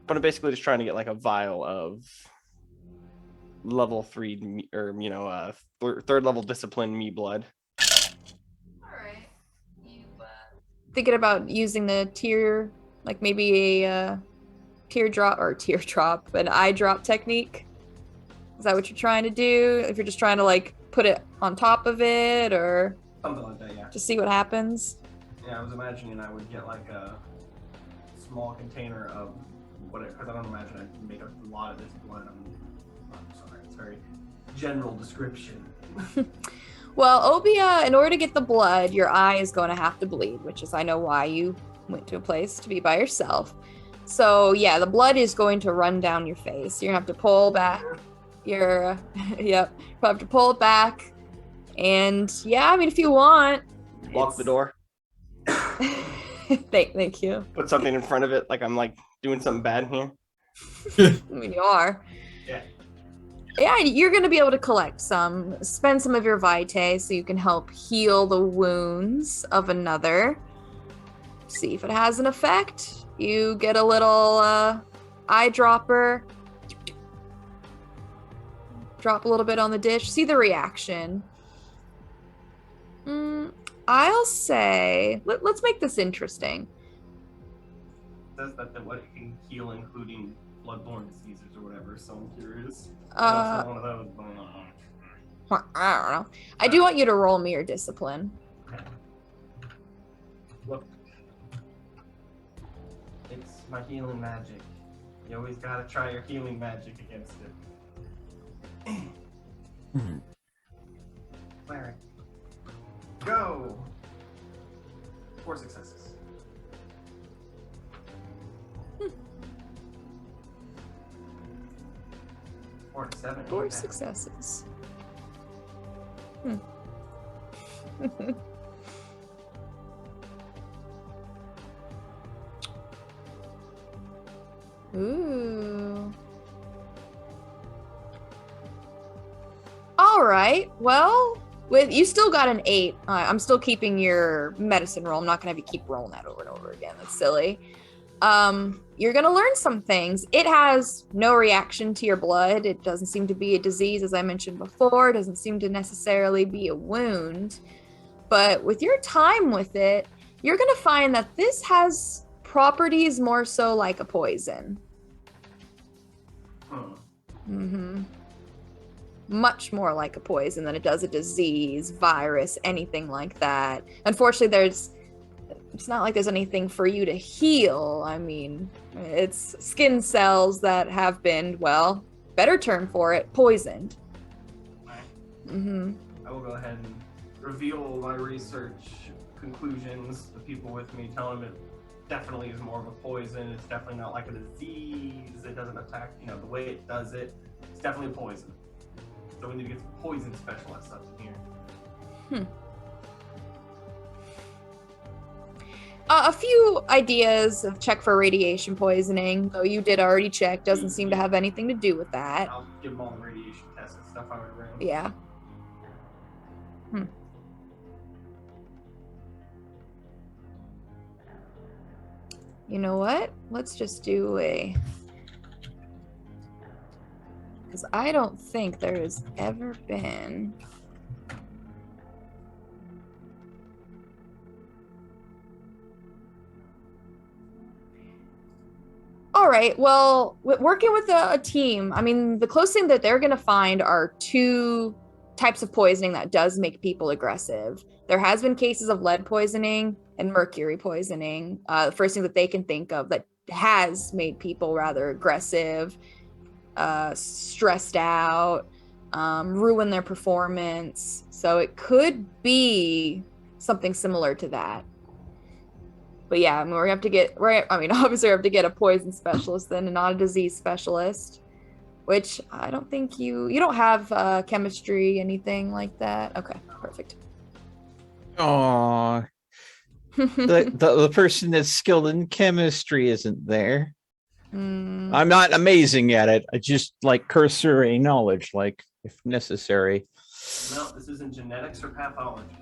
But I'm basically just trying to get like a vial of level 3 or, you know, third level discipline me blood. All right. You thinking about using the tear, like maybe a teardrop, an eye drop technique? Is that what you're trying to do? If you're just trying to like put it on top of it, or Something like that, yeah. just see what happens? Yeah, I was imagining I would get like a small container of whatever, because I don't imagine I'd make a lot of this blood. I'm sorry, it's very general description. Well, Obia, in order to get the blood, your eye is going to have to bleed, which is I know why you went to a place to be by yourself. So yeah, the blood is going to run down your face. You're gonna have to pull back your, yep, you'll have to pull it back. And yeah, I mean, if you want, Lock the door. Thank you. Put something in front of it, like I'm like doing something bad here. I mean, you are. Yeah. Yeah, you're going to be able to collect some, spend some of your vitae so you can help heal the wounds of another. See if it has an effect. You get a little eyedropper. Drop a little bit on the dish. See the reaction. I'll say, let's make this interesting. It says that what it can heal, including bloodborne diseases or whatever, so I'm curious. One of those going on. I don't know. I do want you to roll me your discipline. Okay. Look. It's my healing magic. You always gotta try your healing magic against it. Cleric. Go! 4 successes. Four to 7. 4 successes. Ooh. All right. Well, With you still got an 8. I'm still keeping your medicine roll. I'm not gonna have you keep rolling that over and over again. That's silly. You're gonna learn some things. It has no reaction to your blood. It doesn't seem to be a disease, as I mentioned before. It doesn't seem to necessarily be a wound. But with your time with it, you're gonna find that this has properties more so like a poison. Mm-hmm. Much more like a poison than it does a disease, virus, anything like that. Unfortunately, it's not like there's anything for you to heal. I mean, it's skin cells that have been, well, better term for it, poisoned. Mm-hmm. I will go ahead and reveal my research conclusions. The people with me tell them it definitely is more of a poison. It's definitely not like a disease. It doesn't attack, the way it does it. It's definitely a poison. So we need to get some poison specialists up in here. A few ideas of check for radiation poisoning, though you did already check. Doesn't seem to have anything to do with that. I'll give them all the radiation tests and stuff I would ran. Yeah. You know what? Let's just do a... Because I don't think there has ever been... All right, well, working with a team, I mean, the closest thing that they're going to find are 2 types of poisoning that does make people aggressive. There has been cases of lead poisoning and mercury poisoning. The first thing that they can think of that has made people rather aggressive, stressed out, ruin their performance. So it could be something similar to that. But yeah, I mean, we have to get obviously we have to get a poison specialist then, and not a disease specialist. Which I don't think you don't have chemistry, anything like that. Okay, perfect. Aww. the person that's skilled in chemistry isn't there. I'm not amazing at it. I just like cursory knowledge, like if necessary. No, this isn't genetics or pathology.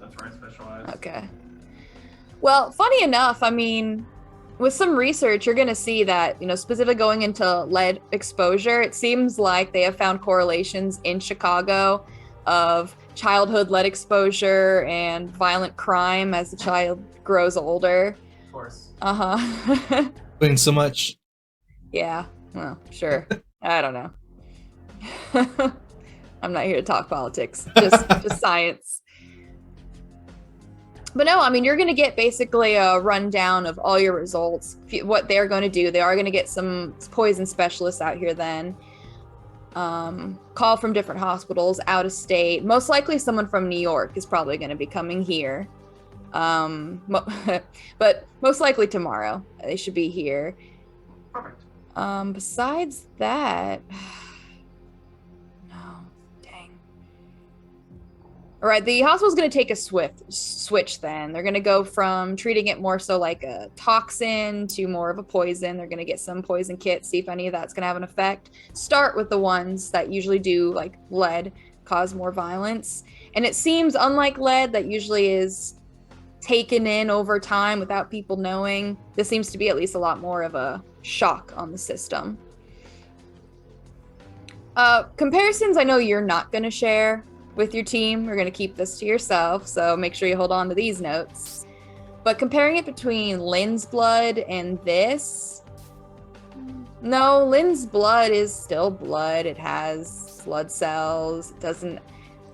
That's where I specialize. Okay. Well, funny enough, I mean, with some research, you're going to see that, specifically going into lead exposure, it seems like they have found correlations in Chicago of childhood lead exposure and violent crime as the child grows older. Of course. Uh-huh. Doing so much. Yeah, well, sure. I don't know. I'm not here to talk politics, just science. But no, I mean, you're going to get basically a rundown of all your results, what they're going to do. They are going to get some poison specialists out here then. Call from different hospitals, out of state. Most likely someone from New York is probably going to be coming here. But most likely tomorrow. They should be here. Perfect. Besides that... All right, the hospital's going to take a switch then. They're going to go from treating it more so like a toxin to more of a poison. They're going to get some poison kits, see if any of that's going to have an effect. Start with the ones that usually do, like lead, cause more violence. And it seems, unlike lead, that usually is taken in over time without people knowing, this seems to be at least a lot more of a shock on the system. Comparisons I know you're not going to share with your team. We're going to keep this to yourself, so make sure you hold on to these notes. But comparing it between Lynn's blood and this, no, Lynn's blood is still blood. It has blood cells. It doesn't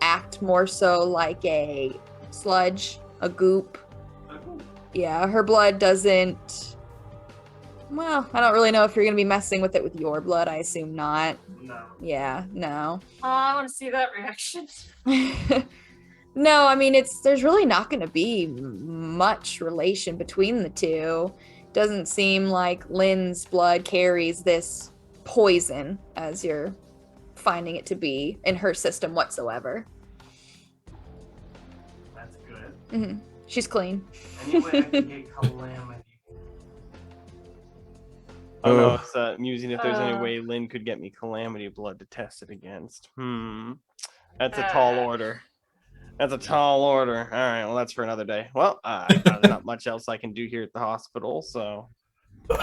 act more so like a sludge, a goop. Yeah, her blood doesn't... Well, I don't really know if you're going to be messing with it with your blood. I assume not. No. Yeah, no. Oh, I want to see that reaction. No, I mean, there's really not going to be much relation between the two. Doesn't seem like Lynn's blood carries this poison as you're finding it to be in her system whatsoever. That's good. Mm-hmm. She's clean. Anyway, I can get calamity. Oh no, it's musing if there's any way Lynn could get me calamity blood to test it against. That's a tall order. That's a tall order. All right, well, that's for another day. Well, there's not much else I can do here at the hospital, so. Can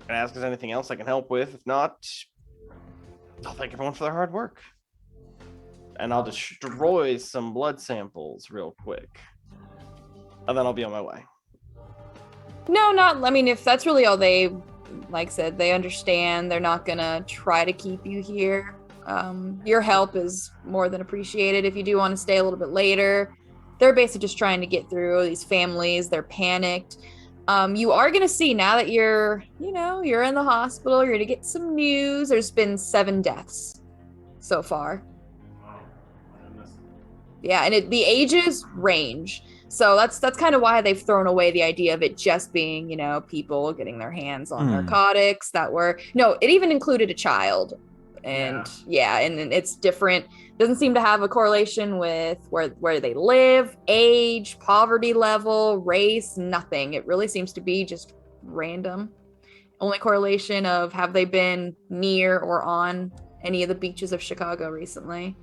I ask if there's anything else I can help with? If not, I'll thank everyone for their hard work. And I'll destroy some blood samples real quick. And then I'll be on my way. No, not. I mean, if that's really all they, like I said, they understand. They're not gonna try to keep you here. Your help is more than appreciated. If you do want to stay a little bit later, they're basically just trying to get through these families. They're panicked. You are gonna see now that you're in the hospital. You're gonna get some news. There's been 7 deaths so far. Wow. Yeah, and the ages range. So that's kind of why they've thrown away the idea of it just being, people getting their hands on narcotics that were, no, it even included a child. And and it's different. Doesn't seem to have a correlation with where they live, age, poverty level, race, nothing. It really seems to be just random. Only correlation of have they been near or on any of the beaches of Chicago recently.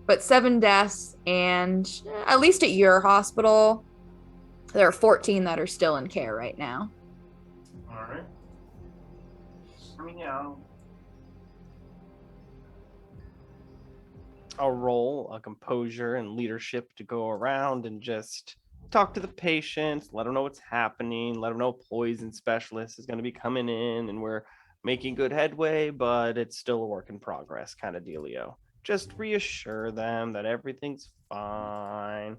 But 7 deaths, and at least at your hospital, there are 14 that are still in care right now. All right. I mean, yeah. I'll roll a composure and leadership to go around and just talk to the patients, let them know what's happening, let them know poison specialist is going to be coming in and we're making good headway, but it's still a work in progress kind of dealio. Just reassure them that everything's fine.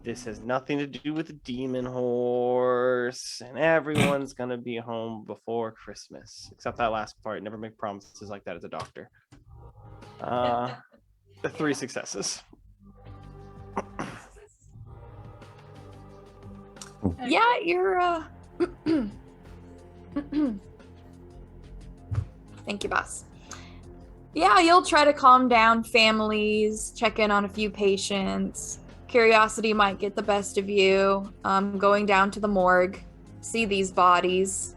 This has nothing to do with the demon horse, and everyone's going to be home before Christmas, except that last part. Never make promises like that as a doctor. The 3 successes. Yeah, you're thank you, boss. Yeah, you'll try to calm down families, check in on a few patients. Curiosity might get the best of you. Going down to the morgue, see these bodies.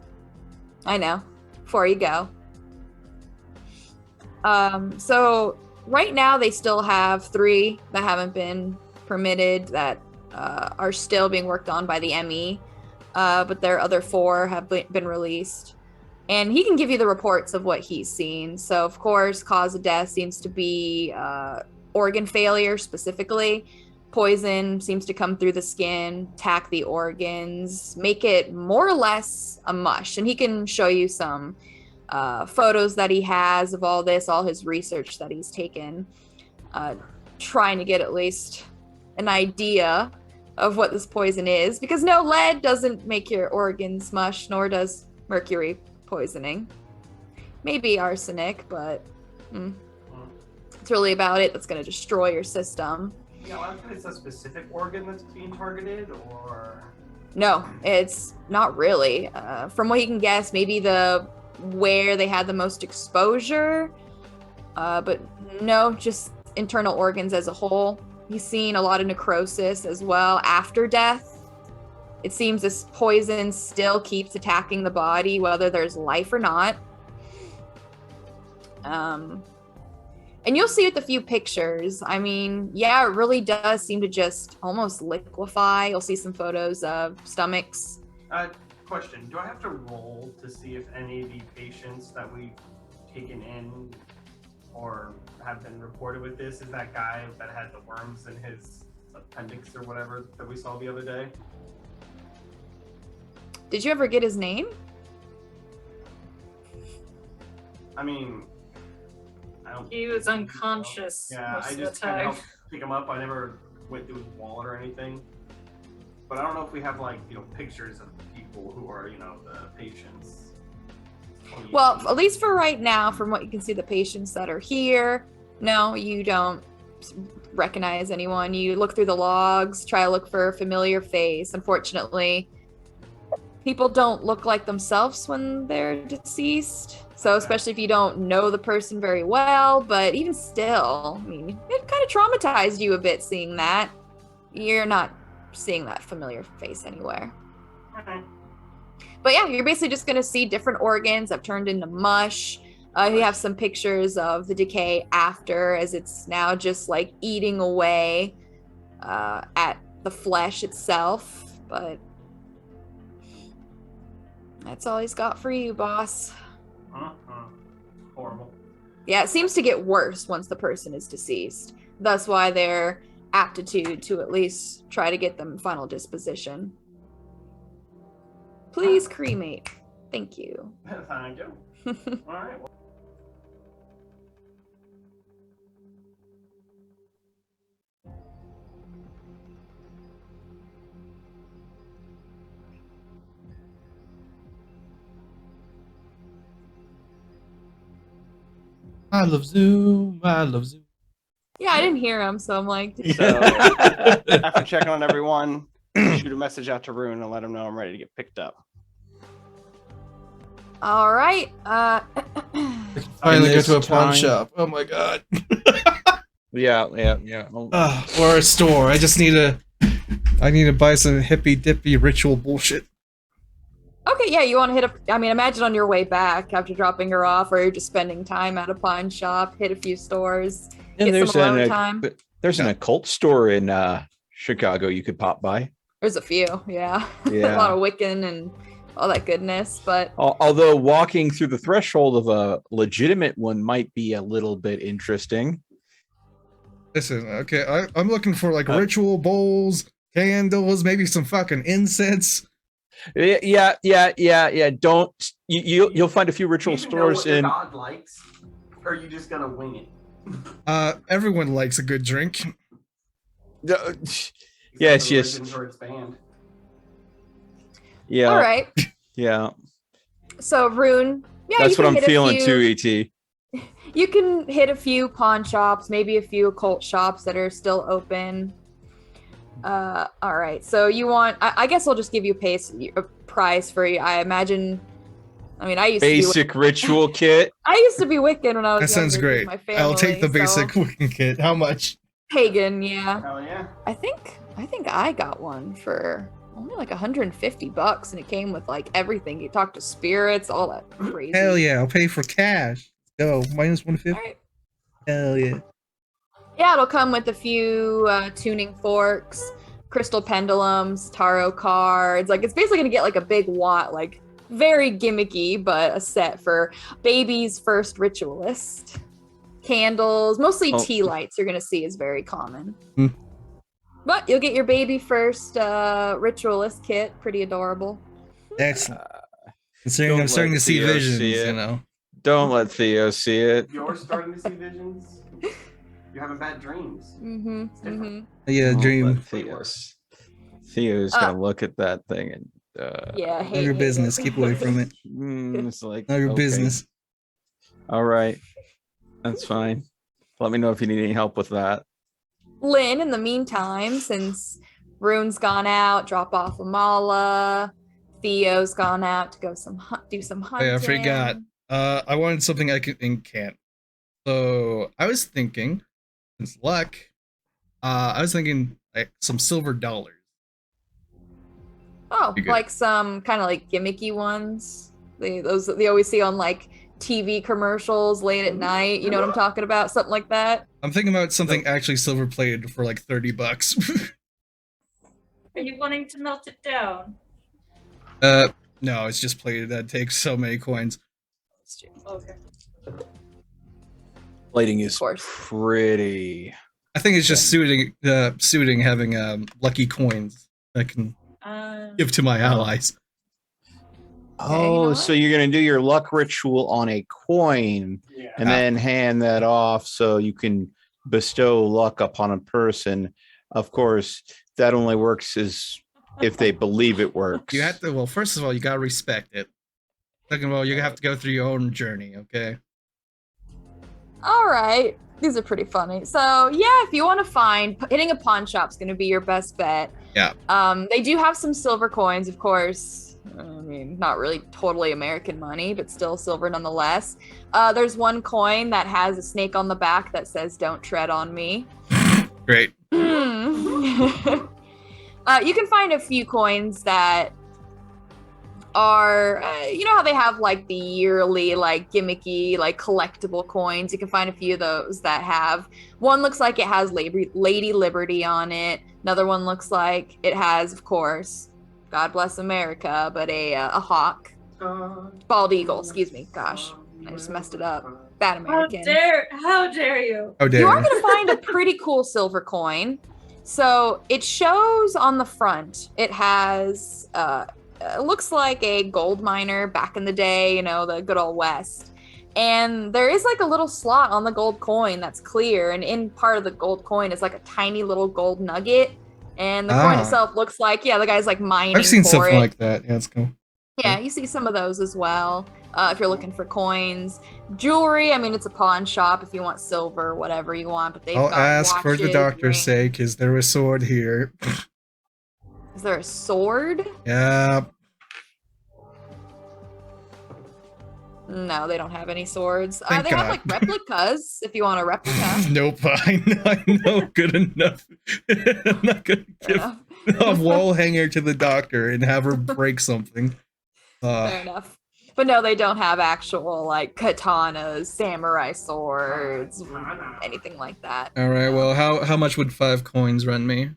I know, before you go. So right now they still have 3 that haven't been permitted that are still being worked on by the ME, but their other 4 have been released. And he can give you the reports of what he's seen. So, of course, cause of death seems to be organ failure specifically. Poison seems to come through the skin, attack the organs, make it more or less a mush. And he can show you some photos that he has of all this, all his research that he's taken, trying to get at least an idea of what this poison is. Because no, lead doesn't make your organs mush, nor does mercury poisoning. Maybe arsenic, but it's really about it that's going to destroy your system. Yeah, well, it's a specific organ that's being targeted, or no, it's not really. From what you can guess, maybe where they had the most exposure, but no, just internal organs as a whole. He's seen a lot of necrosis as well after death. It seems this poison still keeps attacking the body, whether there's life or not. And you'll see with a few pictures. I mean, yeah, it really does seem to just almost liquefy. You'll see some photos of stomachs. Question, do I have to roll to see if any of the patients that we've taken in or have been reported with this is that guy that had the worms in his appendix or whatever that we saw the other day? Did you ever get his name? I mean, I don't. He was unconscious Yeah, most I of the just kind of time. helped pick him up. I never went through his wallet or anything. But I don't know if we have pictures of people who are the patients. Well, at least for right now, from what you can see, the patients that are here, no, you don't recognize anyone. You look through the logs, try to look for a familiar face. Unfortunately, people don't look like themselves when they're deceased. So especially if you don't know the person very well, but even still, I mean, it kind of traumatized you a bit seeing that. You're not seeing that familiar face anywhere. Okay. But yeah, you're basically just going to see different organs that turned into mush. You have some pictures of the decay after, as it's now just like eating away at the flesh itself. But that's all he's got for you, boss. Horrible. Yeah, it seems to get worse once the person is deceased. That's why their aptitude to at least try to get them final disposition. Please cremate. Thank you. Thank you. All right. Well, I love Zoom. I love Zoom. Yeah, I didn't hear him, so I'm like, So after checking on everyone, shoot a message out to Rune and let him know I'm ready to get picked up. all right. Finally go this to a pawn time- shop. Oh my god. Yeah. Or a store. I just need to buy some hippy dippy ritual bullshit. Okay, yeah, you want to hit imagine on your way back after dropping her off, or you're just spending time at a pawn shop, hit a few stores, And get some alone time. there's an occult store in Chicago you could pop by. There's a few, yeah. A Yeah. lot of Wiccan and all that goodness, but Although walking through the threshold of a legitimate one might be a little bit interesting. Listen, okay, I'm looking for like ritual bowls, candles, maybe some fucking incense. Yeah. Don't you'll find a few ritual do you know stores what your in. God likes, or are you just gonna wing it? Everyone likes a good drink. Yes. Religion or its banned. Yeah. all right. Yeah. So Rune, yeah, That's you can what I'm hit a feeling few- too, ET. You can hit a few pawn shops, maybe a few occult shops that are still open. All right. So you want? I guess I'll just give you a price for you. I imagine. I mean, I used Basic ritual kit. I used to be Wiccan when I was That sounds younger, great. with my family, I'll take the basic so- Wiccan kit. How much? pagan. Yeah, Hell yeah. I think I got one for only like $150, and it came with like everything. You talk to spirits, all that crazy. Hell yeah, I'll pay for cash. Go, minus All 150. right. Hell yeah. Yeah, it'll come with a few tuning forks, crystal pendulums, tarot cards. Like it's basically gonna get like a big wand, like very gimmicky, but a set for baby's first ritualist. Candles, mostly Oh. tea lights. You're gonna see is very common. Hmm. But you'll get your baby first ritualist kit. Pretty adorable. Excellent. Considering don't I'm starting let to see Theo visions, see it. you know. Don't let Theo see it. You're starting to see visions. You're having bad dreams. Mm-hmm. It's different. Yeah, Don't dream. let Theo's gonna look at that thing and Yeah. None of your business. Keep away from it. it's like None of your okay. business. All right, that's fine. Let me know if you need any help with that. Lynn, in the meantime, since Rune's gone out, drop off Amala, Theo's gone out to go do some hunting. Hey, I forgot. I wanted something I could incant. So I was thinking, since luck, I was thinking like some silver dollars. Oh, Be good. like some kind of like gimmicky ones. Those that they always see on like TV commercials late at night. You know what I'm talking about? Something like that. I'm thinking about something actually silver plated for like $30. Are you wanting to melt it down? No, it's just plated. That takes so many coins. Okay. Lighting is Of course. pretty. I think it's just suiting having lucky coins I can give to my allies. Okay, you Oh, know so what? you're gonna do your luck ritual on a coin Yeah. and then hand that off so you can bestow luck upon a person. Of course, that only works if they believe it works. You have to. Well, first of all, you gotta respect it. Second of all, you have to go through your own journey. Okay. All right. These are pretty funny. So yeah, if you want to find hitting a pawn shop's going to be your best bet. Yeah. They do have some silver coins, of course. I mean, not really totally American money, but still silver nonetheless. There's one coin that has a snake on the back that says "Don't tread on me." Great. You can find a few coins that are, you know how they have like the yearly, like gimmicky, like collectible coins? You can find a few of those that have. One looks like it has Lady Liberty on it. Another one looks like it has, of course, God bless America, but a hawk. Bald eagle, excuse me. Gosh, I just messed it up. Bad American. How dare you? How dare You are going to find a pretty cool silver coin. So it shows on the front, it has, it looks like a gold miner back in the day, you know, the good old West. And there is like a little slot on the gold coin that's clear. And in part of the gold coin is like a tiny little gold nugget. And the coin itself looks like, yeah, the guy's like mining. I've seen for something it. like that. Yeah, it's cool. Yeah, you see some of those as well. If you're looking for coins, jewelry. I mean, it's a pawn shop if you want silver, whatever you want. But they've I'll got ask for the watches, doctor's rings. sake. Is there a sword here? Is there a sword? Yeah. No, they don't have any swords. Thank They have God. like replicas if you want a replica. Nope. I know good enough. I'm not gonna Fair give enough. a wall hanger to the doctor and have her break something. Fair enough. But no, they don't have actual like katanas, samurai swords, anything like that. All right. Well, how much would 5 coins run me?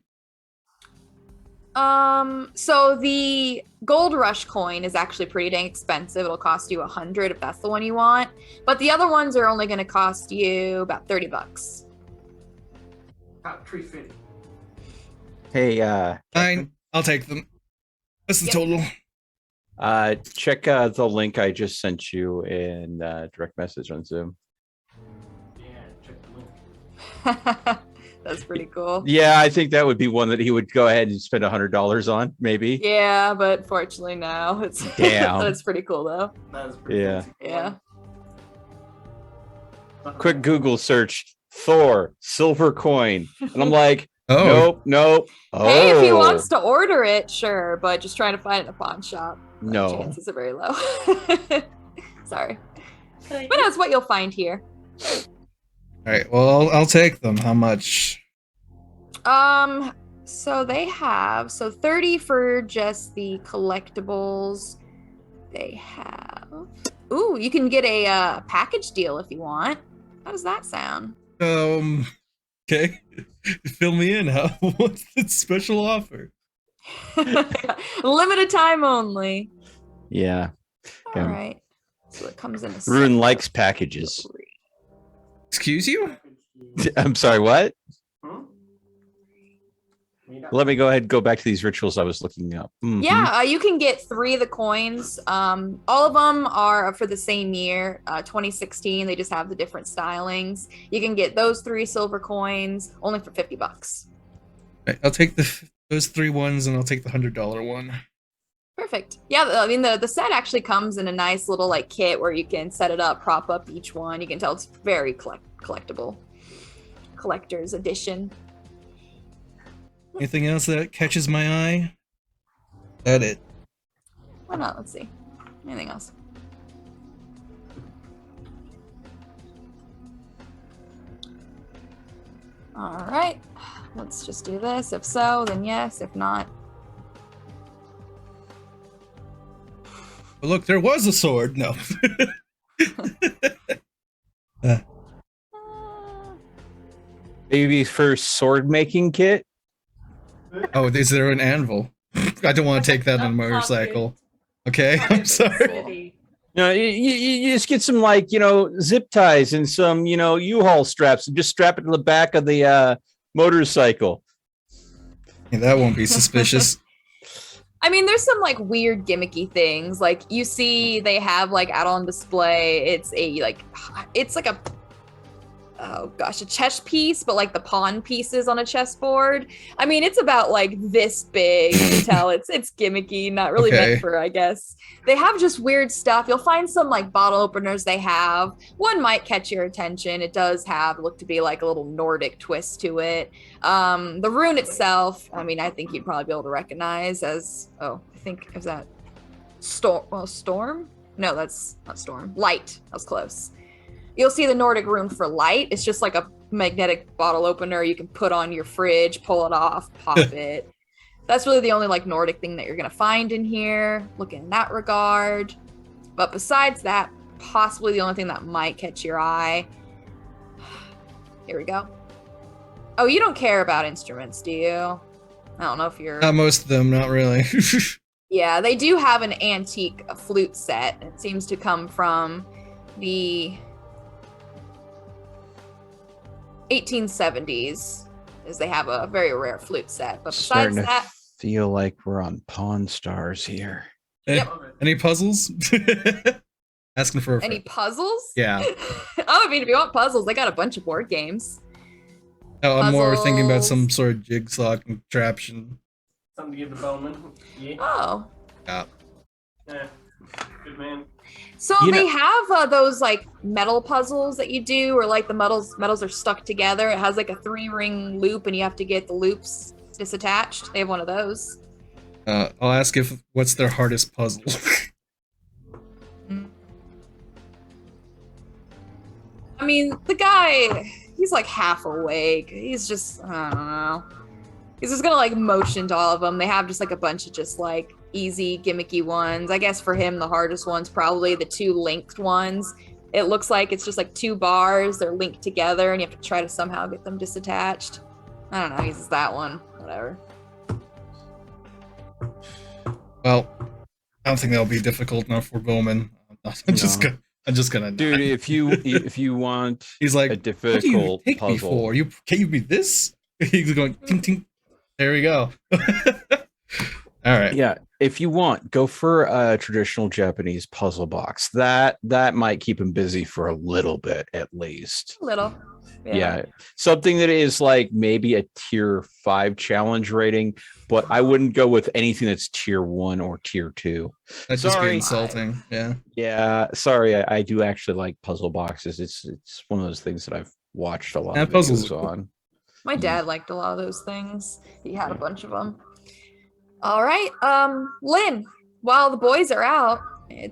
So the Gold Rush coin is actually pretty dang expensive. It'll cost you 100 if that's the one you want. But the other ones are only going to cost you about $30. Got 350. Hey, Fine. I'll take them. What's the Yep. total? check the link I just sent you in direct message on Zoom. Yeah, check the link. That's pretty cool. Yeah, I think that would be one that he would go ahead and spend $100 on, maybe. Yeah, but fortunately no. It's Damn. That's pretty cool though. That is pretty Yeah. fancy. Yeah. Quick Google search: Thor silver coin, and I'm like, Oh, nope. Oh, Hey, if he wants to order it, sure, but just trying to find it in a pawn shop. No. Chances are very low. Sorry. But that's what you'll find here. all right. Well, I'll take them. How much? So they have 30 for just the collectibles. They have ooh, you can get a package deal if you want. How does that sound? Okay. Fill me in. What's the special offer? Limited time only. Yeah. All Okay. right. So it comes in a Rune set likes of packages. 3. Excuse you? I'm sorry, what? Hmm? Let me go ahead and go back to these rituals I was looking up. Mhm. Yeah, you can get 3 of the coins. All of them are for the same year, 2016. They just have the different stylings. You can get those 3 silver coins only for $50. Right, I'll take those 3 ones, and I'll take the $100 one. Perfect. Yeah, I mean the set actually comes in a nice little like kit where you can set it up, prop up each one. You can tell it's very collectible, collector's edition. Anything else that catches my eye? That it. Why not? Let's see. Anything else? All right. Let's just do this. If so, then yes. If not, But look, there was a sword. No. Maybe first sword making kit. Oh, is there an anvil? I don't want to take that on a motorcycle. Okay, I'm sorry. No, you just get some like zip ties and some U-Haul straps and just strap it to the back of the motorcycle. Yeah, that won't be suspicious. I mean, there's some like weird gimmicky things. Like you see, they have like out on display. It's like a oh gosh, a chess piece, but like the pawn pieces on a chessboard. I mean, it's about like this big. You can tell it's gimmicky, not really Okay. meant for, I guess. They have just weird stuff. You'll find some like bottle openers they have. One might catch your attention. It does look to be like a little Nordic twist to it. The rune itself, I mean, I think you'd probably be able to recognize as, I think, is that Storm? No, that's not Storm. Light. That was close. You'll see the Nordic rune for light. It's just like a magnetic bottle opener you can put on your fridge, pull it off, pop it. That's really the only like Nordic thing that you're gonna find in here. Look in that regard. But besides that, possibly the only thing that might catch your eye. Here we go. Oh, you don't care about instruments, do you? I don't know if you're. Not most of them, not really. Yeah, they do have an antique flute set. It seems to come from the 1870s, as they have a very rare flute set. But besides Starting to that, feel like we're on Pawn Stars here. Eh, Love it. Any puzzles? Asking for a any friend. puzzles? Yeah. Oh, I mean, if you want puzzles, they got a bunch of board games. No, I'm more thinking about some Puzzles. sort of jigsaw contraption. Something to give the bowman. Yeah. Oh, Yeah. Good man. so You they know- have those like metal puzzles that you do, where like the metals are stuck together. It has like a 3-ring loop, and you have to get the loops disattached. They have one of those. I'll ask if what's their hardest puzzle. I mean, the guy, he's like half awake. He's just, I don't know. He's just gonna like motion to all of them. They have just like a bunch of just like easy, gimmicky ones. I guess for him, the hardest one's probably the 2 linked ones. It looks like it's just like 2 bars. They're linked together, and you have to try to somehow get them disattached. I don't know. He uses that one. Whatever. Well, I don't think that'll be difficult enough for Bowman. I'm just No. gonna. I'm just gonna. Dude, not. if you want He's like, a what do you difficult take me puzzle, for? You gave me this? He's going, ting, ting. There we go. All right. yeah, if you want, go for a traditional Japanese puzzle box. That might keep him busy for a little bit at least. A little. Yeah. Something that is like maybe a tier 5 challenge rating, but I wouldn't go with anything that's tier 1 or tier 2. That'd just be Sorry. insulting. Yeah. Yeah, sorry, I do actually like puzzle boxes. It's one of those things that I've watched a lot Yeah, of puzzles videos are cool. on. My dad liked a lot of those things. He had a bunch of them. All right, Lynn. While the boys are out,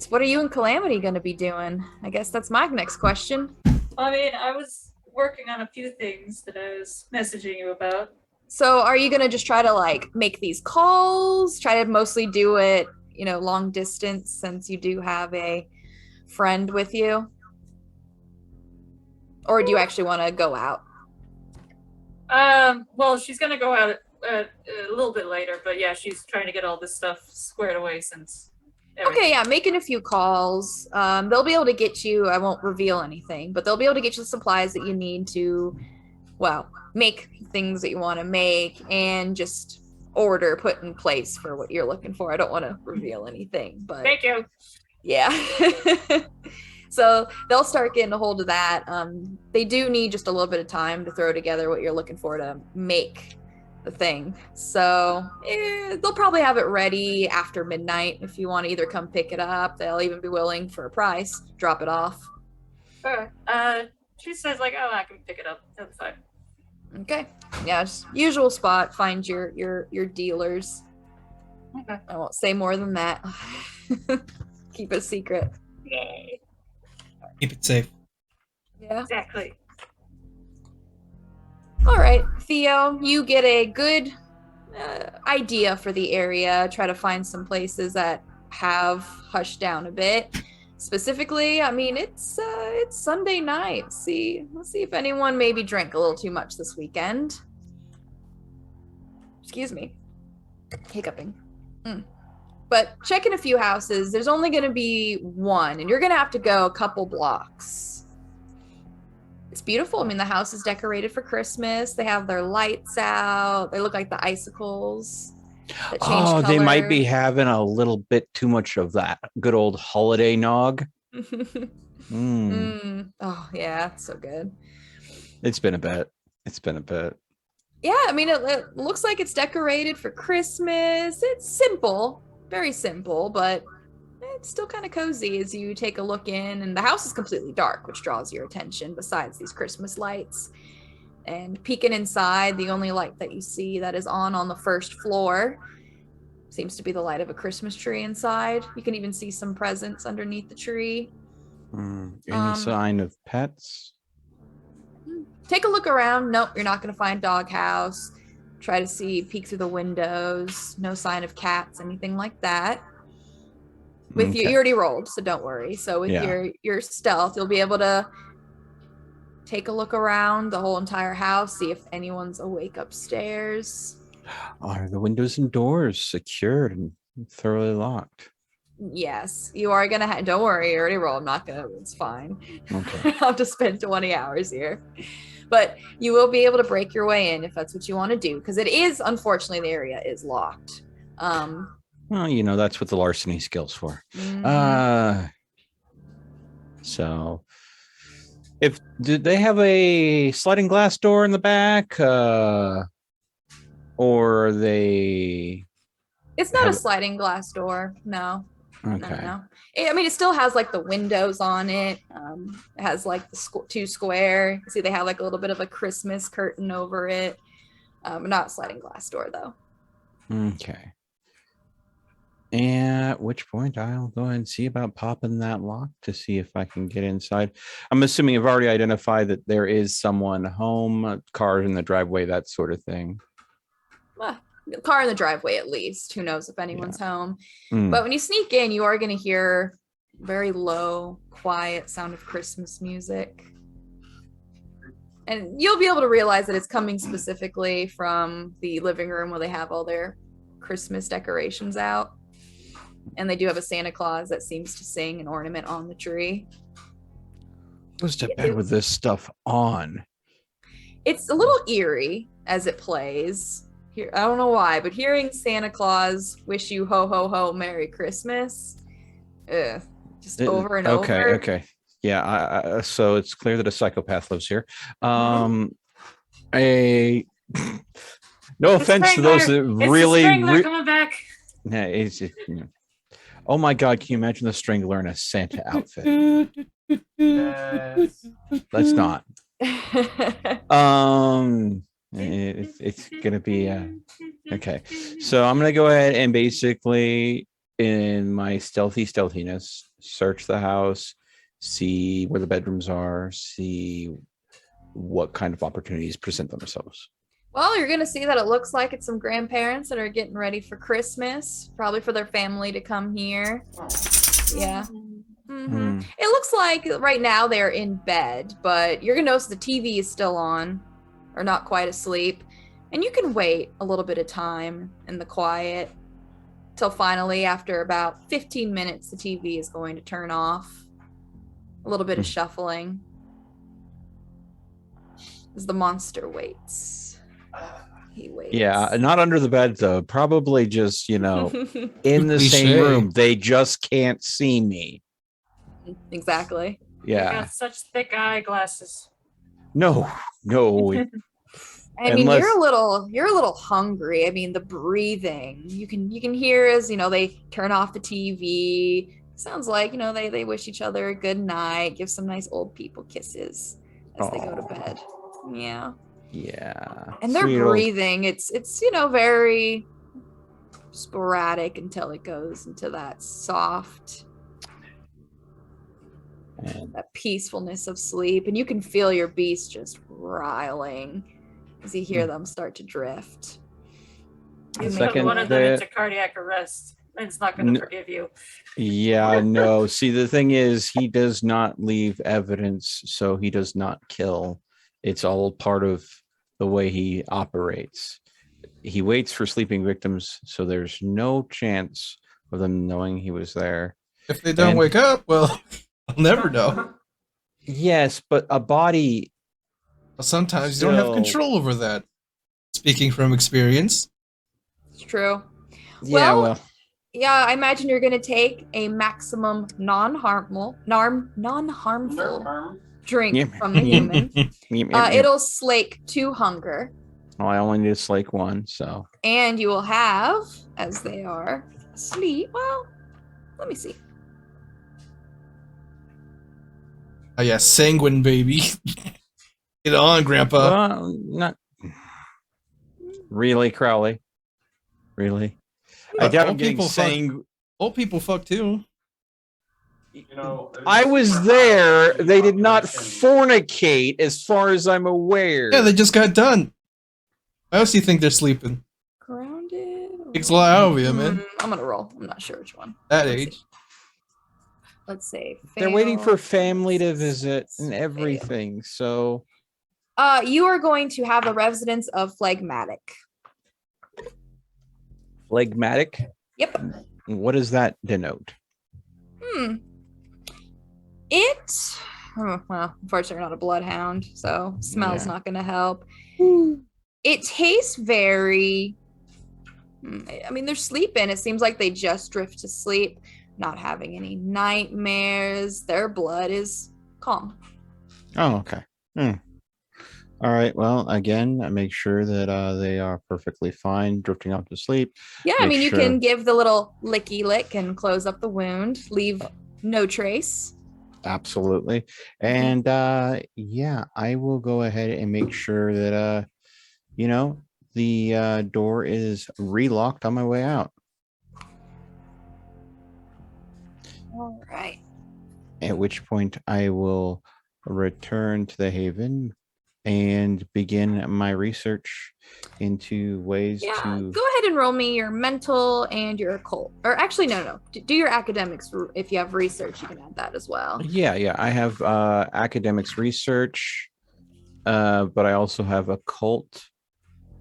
what are you and Calamity going to be doing? I guess that's my next question. I mean, I was working on a few things that I was messaging you about. So, are you going to just try to like make these calls? Try to mostly do it, long distance, since you do have a friend with you? Or do you actually want to go out? Well, she's gonna go out a little bit later, but yeah, she's trying to get all this stuff squared away since. Okay, yeah, making a few calls. They'll be able to get you, I won't reveal anything, but they'll be able to get you the supplies that you need to, well, make things that you want to make and just order put in place for what you're looking for. I don't want to reveal anything, but Thank you. yeah. So they'll start getting a hold of that. They do need just a little bit of time to throw together what you're looking for to make the thing. So they'll probably have it ready after midnight if you want to either come pick it up. They'll even be willing for a price, drop it off. Alright. She says like, oh, I can pick it up. That's fine. Okay. Yeah, just usual spot. Find your dealers. Okay. I won't say more than that. Keep it a secret. Yay. Keep it safe. Yeah. Exactly. All right, Theo, you get a good idea for the area. Try to find some places that have hushed down a bit. Specifically, I mean, it's Sunday night. Let's see if anyone maybe drank a little too much this weekend. Excuse me, hiccuping. But check in a few houses. There's only going to be one, and you're going to have to go a couple blocks. It's beautiful. I mean, the house is decorated for Christmas. They have their lights out. They look like the icicles that change Oh, they might be color. having a little bit too much of that good old holiday nog. Oh, yeah, it's so good. It's been a bit. It's been a bit. Yeah, I mean, it looks like it's decorated for Christmas. It's simple, very simple, but it's still kind of cozy as you take a look in. And the house is completely dark, which draws your attention besides these Christmas lights. And peeking inside, the only light that you see that is on the first floor seems to be the light of a Christmas tree inside. You can even see some presents underneath the tree. Any sign of pets? Take a look around. Nope, you're not going to find doghouse. Try to peek through the windows. No sign of cats, anything like that. With you Okay. already rolled, so don't worry. So with Yeah. your stealth, you'll be able to take a look around the whole entire house, see if anyone's awake upstairs. Are the windows and doors secured and thoroughly locked? Yes, you are gonna don't worry, you already rolled. I'm not gonna, it's fine. Okay. I'll have to spend 20 hours here. But you will be able to break your way in if that's what you want to do, because it is, unfortunately, the area is locked. Well, that's what the larceny skill's for. Mhm. So did they have a sliding glass door in the back? Or are they It's not a have sliding glass door. No. okay. No. I mean, it still has like the windows on it. It has like the two square. See, they have like a little bit of a Christmas curtain over it. Not sliding glass door though. Okay. And at which point I'll go ahead and see about popping that lock to see if I can get inside. I'm assuming you've already identified that there is someone home, cars in the driveway, that sort of thing. Car in the driveway at least. Who knows if anyone's home. Mm. But when you sneak in, you are going to hear very low, quiet sound of Christmas music. And you'll be able to realize that it's coming specifically from the living room where they have all their Christmas decorations out. And they do have a Santa Claus that seems to sing an ornament on the tree. Goes to bed with this stuff on. It's a little eerie as it plays. Here, I don't know why, but hearing Santa Claus wish you ho ho ho Merry Christmas, just over and over. Okay. Yeah. So it's clear that a psychopath lives here. No offense to those that really. Coming back. Nah, oh my God! Can you imagine the Strangler in a Santa outfit? Let's not. It's gonna be okay. So I'm gonna go ahead and basically, in my stealthiness, search the house, see where the bedrooms are, see what kind of opportunities present themselves. Well, you're gonna see that it looks like it's some grandparents that are getting ready for Christmas, probably for their family to come here. Yeah. Mm-hmm. It looks like right now they're in bed, but you're gonna notice the TV is still on, or not quite asleep, and you can wait a little bit of time in the quiet till finally, after about 15 minutes, the TV is going to turn off. A little bit of shuffling as the monster waits. He waits. Yeah, not under the bed though. Probably just in the same room. They just can't see me. Exactly. Yeah. You got such thick eyeglasses. No. I mean, you're a little hungry. I mean, the breathing, you can hear as they turn off the TV. Sounds like they wish each other a good night, give some nice old people kisses as they go to bed. Yeah. And their breathing, it's very sporadic until it goes into that soft, that peacefulness of sleep, and you can feel your beast just riling as you hear them start to drift. The second one of them into cardiac arrest, and it's not going to forgive you. Yeah, no. See, the thing is, he does not leave evidence, so he does not kill. It's all part of the way he operates. He waits for sleeping victims, so there's no chance of them knowing he was there. If they don't wake up, well, I'll never know. Yes, but a body... Sometimes you don't have control over that. Speaking from experience. It's true. Yeah, well. Yeah, I imagine you're going to take a maximum non-harmful drink from the human. It'll slake 2 hunger. Oh, I only need to slake 1, so. And you will have, as they are asleep, well, let me see. Oh yeah, sanguine baby. Get on, Grandpa. Not really, Crowley. Really? I doubt I'm getting saying. Old people fuck too. I was there. They did not fornicate, as far as I'm aware. Yeah, they just got done. Why else do you think they're sleeping? Grounded. Takes a lot out of you, man. I'm gonna roll. I'm not sure which one. That Let's age. see. Let's see. They're waiting for Fail, family to success, visit and fail. everything. So You are going to have a residence of phlegmatic. phlegmatic. Yep. What does that denote? Well, unfortunately, you're not a bloodhound, so smell's Yeah. not going to help. It tastes very. I mean, they're sleeping. It seems like they just drift to sleep, not having any nightmares. Their blood is calm. Oh, okay. All right. Well, again, I make sure that they are perfectly fine, drifting off to sleep. Yeah, I Make mean, you sure- can give the little licky lick and close up the wound, leave no trace. Absolutely. And yeah, I will go ahead and make sure that the door is relocked on my way out. All right. At which point I will return to the Haven and begin my research into ways Yeah, to. go ahead and roll me your mental and your occult. Or actually, no. Do your academics. If you have research, you can add that as well. Yeah. I have academics research, but I also have occult.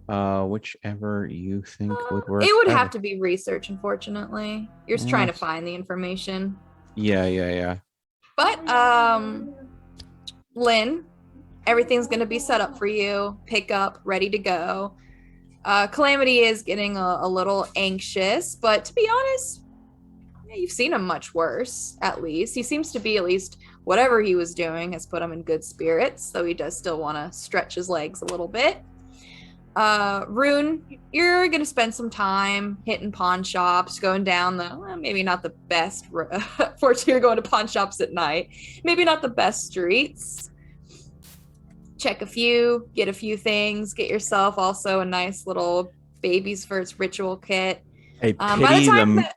Whichever you think would work. It would better. have to be research, unfortunately. You're just trying to find the information. Yeah. But Lynn, everything's gonna be set up for you. Pick up, ready to go. Calamity is getting a little anxious, but to be honest, you've seen him much worse. At least he seems to be, at least whatever he was doing has put him in good spirits. Though he does still want to stretch his legs a little bit. Rune, you're gonna spend some time hitting pawn shops, going down maybe not the best. Fortunately, you're going to pawn shops at night. Maybe not the best streets. Check a few, get a few things, get yourself also a nice little baby's first ritual kit. I By the pity time them. that-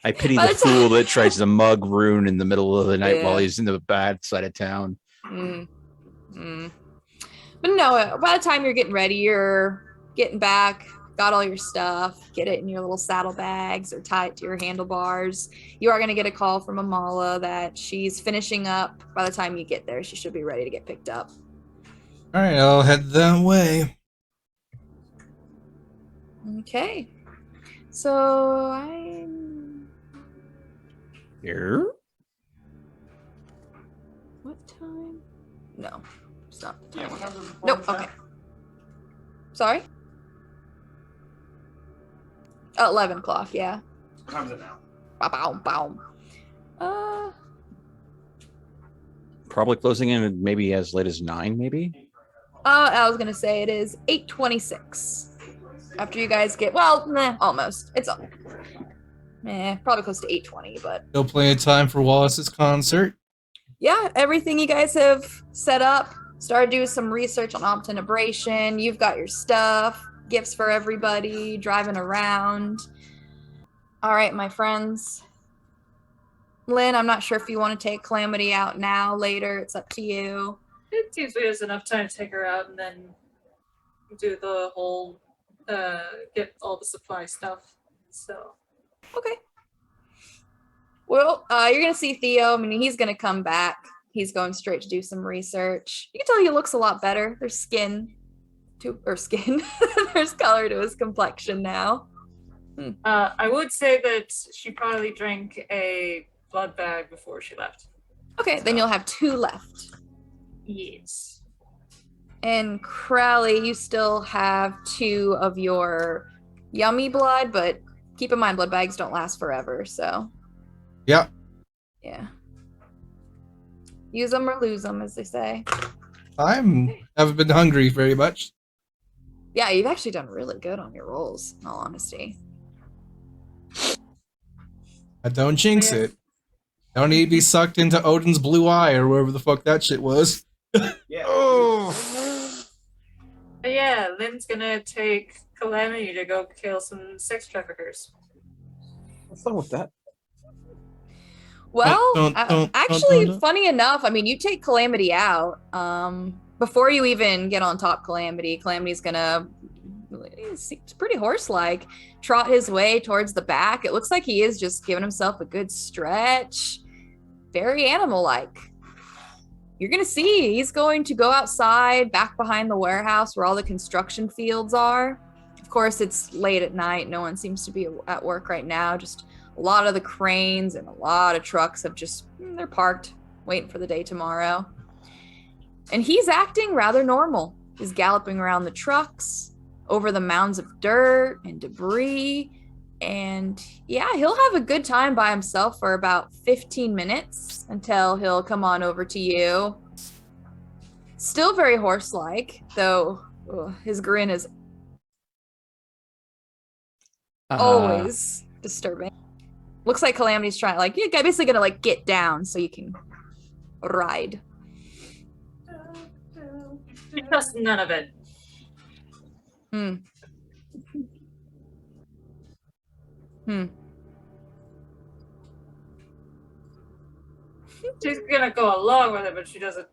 I pity by the the time- fool that tries to mug Rune in the middle of the night while Yeah. he's in the bad side of town. But no, by the time you're getting ready, you're getting back, got all your stuff, get it in your little saddlebags or tie it to your handlebars. You are going to get a call from Amala that she's finishing up. By the time you get there, she should be ready to get picked up. All right, I'll head that way. Okay. So I'm... Here? What time? No, it's not the Yeah, time. what time does the Nope, performance okay. Sorry? 11 o'clock, yeah. What time is it now? Bow, bow. Probably closing in maybe as late as 9, maybe. I was gonna say it is 8:26. After you guys get, well, almost. It's probably close to 8:20, but Still plenty of time for Wallace's concert. yeah, everything you guys have set up. Started doing some research on obtenebration. You've got your stuff, gifts for everybody, driving around. All right, my friends. Lynn, I'm not sure if you want to take Calamity out now, later. It's up to you. It seems we have enough time to take her out and then do the whole get all the supply stuff. So Okay. Well, you're gonna see Theo. I mean, he's gonna come back. He's going straight to do some research. You can tell he looks a lot better. There's There's color to his complexion now. I would say that she probably drank a blood bag before she left. Okay, then you'll have 2 left. Yes. And Crowley, you still have 2 of your yummy blood, but keep in mind blood bags don't last forever, so Yeah. yeah. Use them or lose them, as they say. Haven't been hungry very much. Yeah, you've actually done really good on your rolls, in all honesty. I don't jinx it. Don't need to be sucked into Odin's blue eye or wherever the fuck that shit was. Yeah. But yeah, Lynn's gonna take Calamity to go kill some sex traffickers. What's wrong with that? Well, Don't, actually, don't. funny enough, I mean, you take Calamity out. Before you even get on top Calamity's gonna seems pretty horse-like, trot his way towards the back. It looks like he is just giving himself a good stretch. Very animal-like. You're going to see he's going to go outside back behind the warehouse where all the construction fields are. Of course, it's late at night. No one seems to be at work right now. Just a lot of the cranes and a lot of trucks have just, they're parked, waiting for the day tomorrow. And he's acting rather normal. He's galloping around the trucks, over the mounds of dirt and debris. And yeah, he'll have a good time by himself for about 15 minutes until he'll come on over to you. Still very horse-like, though his grin is always disturbing. Looks like Calamity's trying, like, you're basically gonna, like, get down so you can ride. We trust none of it. She's gonna go along with it, but she doesn't.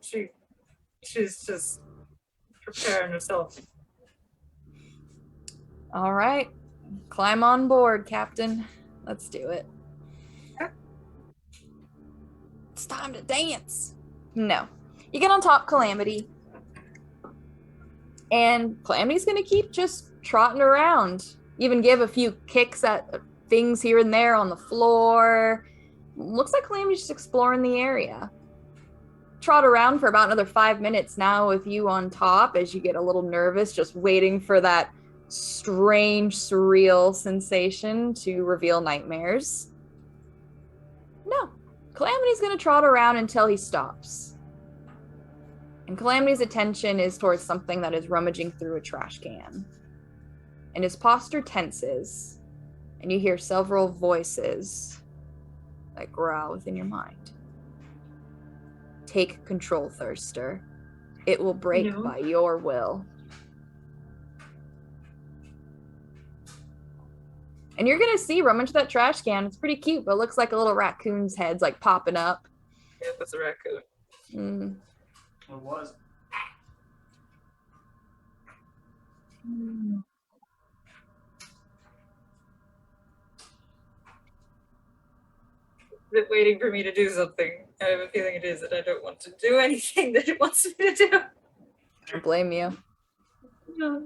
She's just preparing herself. All right. Climb on board, Captain. Let's do it. It's time to dance. No. You get on top, Calamity. And Calamity's gonna keep just trotting around. Even give a few kicks at things here and there on the floor. Looks like Calamity's just exploring the area. Trot around for about another 5 minutes now with you on top as you get a little nervous, just waiting for that strange, surreal sensation to reveal nightmares. No. Calamity's gonna trot around until he stops. And Calamity's attention is towards something that is rummaging through a trash can. And his posture tenses, and you hear several voices that growl within your mind. Take control, Thirster. It will break by your will. And you're gonna see rummage that trash can. It's pretty cute, but it looks like a little raccoon's head's like popping up. Yeah, that's a raccoon. It was. Is it waiting for me to do something? I have a feeling it is that I don't want to do anything that it wants me to do. I don't blame you. No.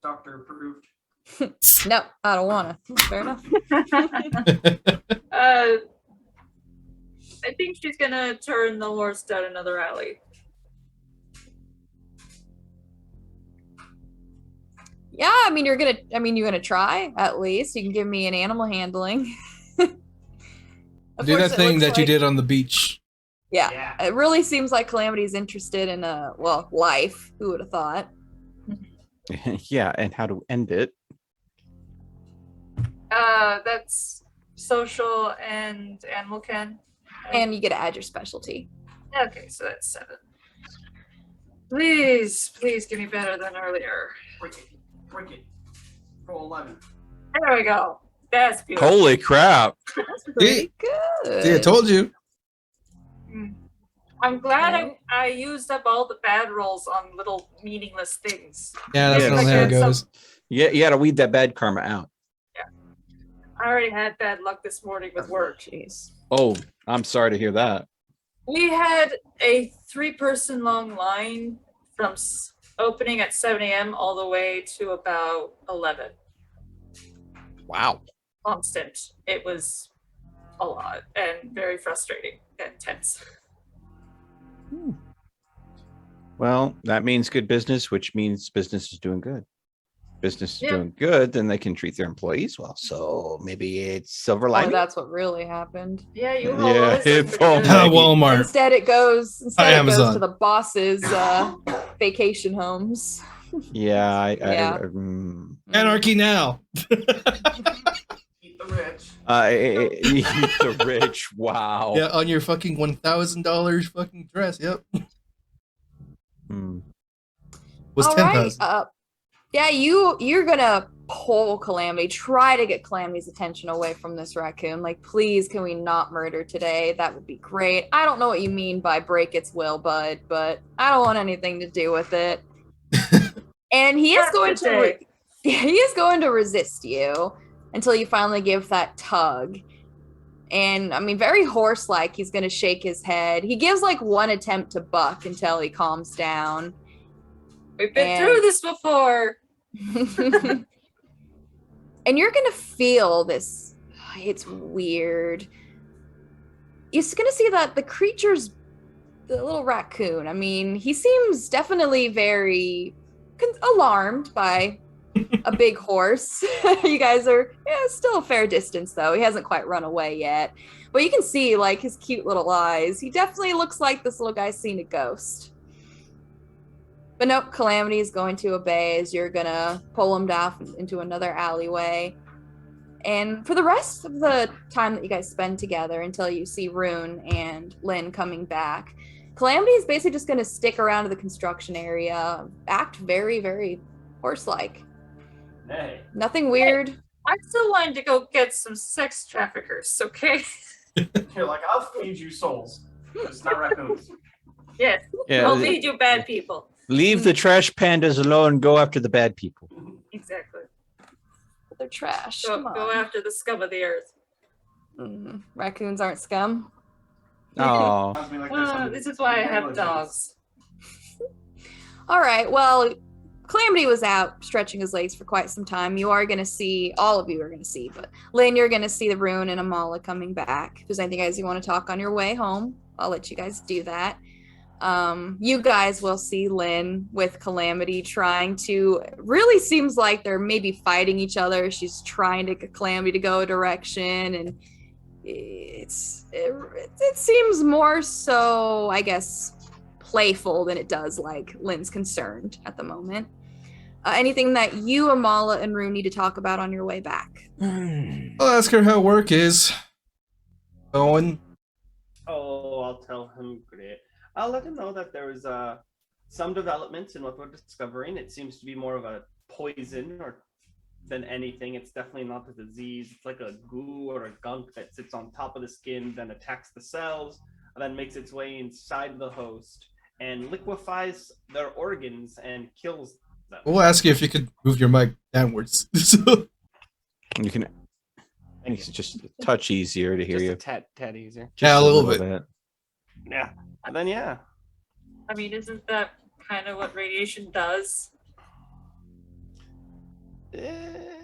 Doctor approved. No, I don't wanna. Fair enough. I think she's gonna turn the horse down another alley. Yeah, you're gonna try, at least. You can give me an animal handling. Do that thing that you did on the beach. Yeah, it really seems like Calamity's interested in, life. Who would have thought? Yeah, and how to end it. That's social and animal ken. And you get to add your specialty. Okay, so that's 7. Please give me better than earlier. Break it. Roll 11. There we go. That's beautiful. Holy crap. That's pretty good. See, I told you. I'm glad Okay. I used up all the bad rolls on little meaningless things. Yeah, that's Yeah, not how it goes. Yeah, you gotta weed that bad karma out. I already had bad luck this morning with work. Jeez. Oh, I'm sorry to hear that. We had a 3-person long line from opening at 7 a.m. all the way to about 11. Wow. Constant. It was a lot and very frustrating and tense. Well, that means good business, which means business is doing good. Business is Yeah. doing good, then they can treat their employees well. So maybe it's silver Oh, lining. that's what really happened. Yeah, you Yeah, always it's pretty all good. Maggie. Walmart. Instead, it goes Amazon. to the boss's vacation homes. Yeah, Yeah. Anarchy now. Eat the rich. Eat the rich. Wow. Yeah, on your fucking $1,000 fucking dress. Yep. Hmm. Was All 10,000. right. Yeah, you're gonna pull Calamity, try to get Calamity's attention away from this raccoon. Like, please, can we not murder today? That would be great. I don't know what you mean by break its will, bud, but I don't want anything to do with it. And he is going That's a to day. he is going to resist you until you finally give that tug. And I mean, very horse-like, he's going to shake his head. He gives like one attempt to buck until he calms down. We've been And- through this before. And you're going to feel this. It's weird. You're going to see that the creature's the little raccoon. I mean, he seems definitely very alarmed by a big horse. You guys are still a fair distance, though. He hasn't quite run away yet. But you can see, like, his cute little eyes. He definitely looks like this little guy's seen a ghost. But nope, Calamity is going to obey as you're going to pull him down into another alleyway. And for the rest of the time that you guys spend together until you see Rune and Lynn coming back, Calamity is basically just going to stick around to the construction area, act very, very horse-like. Nay. Nothing weird. I'm still wanting to go get some sex traffickers, okay? You're like, I'll feed you souls. It's not raccoons. Yes, Yeah, I'll feed you bad people. leave the trash pandas alone. Go after the bad people. Exactly. They're trash. Go, Come go on. after the scum of the earth. Raccoons aren't scum. Oh, Sounds to me like there's something This is why I have negligent. dogs. All right, well, Calamity was out stretching his legs for quite some time. You are going to see, all of you are going to see, but Lynn, you're going to see the Rune and Amala coming back. If there's anything guys you want to talk on your way home, I'll let you guys do that. You guys will see Lynn with Calamity trying to, really seems like they're maybe fighting each other. She's trying to get Calamity to go a direction, and it seems more so, I guess, playful than it does like Lynn's concerned at the moment. Anything that you, Amala, and Rune need to talk about on your way back? I'll ask her how work is going. Oh, I'll tell him great. I'll let him know that there's some developments in what we're discovering. It seems to be more of a poison or than anything. It's definitely not a disease. It's like a goo or a gunk that sits on top of the skin, then attacks the cells, and then makes its way inside the host and liquefies their organs and kills them. We'll ask you if you could move your mic downwards. So- you can. It's just a touch easier to hear Just you. a tad easier. Yeah, a little bit. Yeah. And then yeah. I mean, isn't that kind of what radiation does?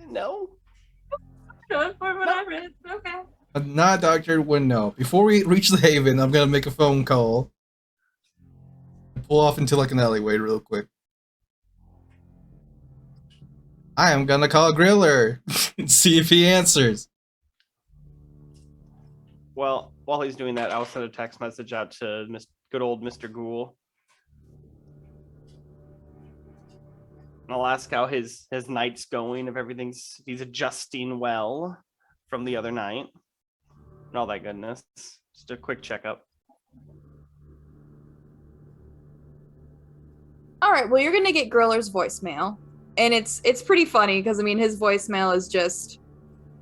No. Good for what I read. Okay. Nah, Doctor would know. Before we reach the Haven, I'm gonna make a phone call. Pull off into like an alleyway real quick. I am gonna call Griller and see if he answers. Well, while he's doing that, I'll send a text message out to good old Mr. Ghoul. And I'll ask how his night's going, if he's adjusting well from the other night. And all that goodness. Just a quick checkup. All right, well, you're gonna get Griller's voicemail, and it's pretty funny because I mean his voicemail is just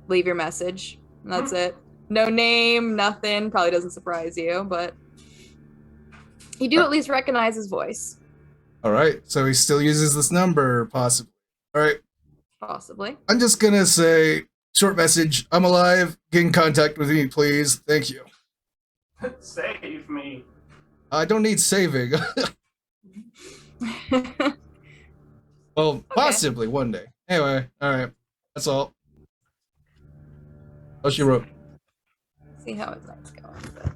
leave your message, and that's it. No name, nothing. Probably doesn't surprise you, but you do at least recognize his voice, Alright, so he still uses this number, possibly. Alright, possibly. I'm just gonna say, short message, I'm alive, get in contact with me, please, thank you. Save me. I don't need saving. Well, possibly one day. Anyway, alright, that's all. Oh, she wrote. See how his night's going. But...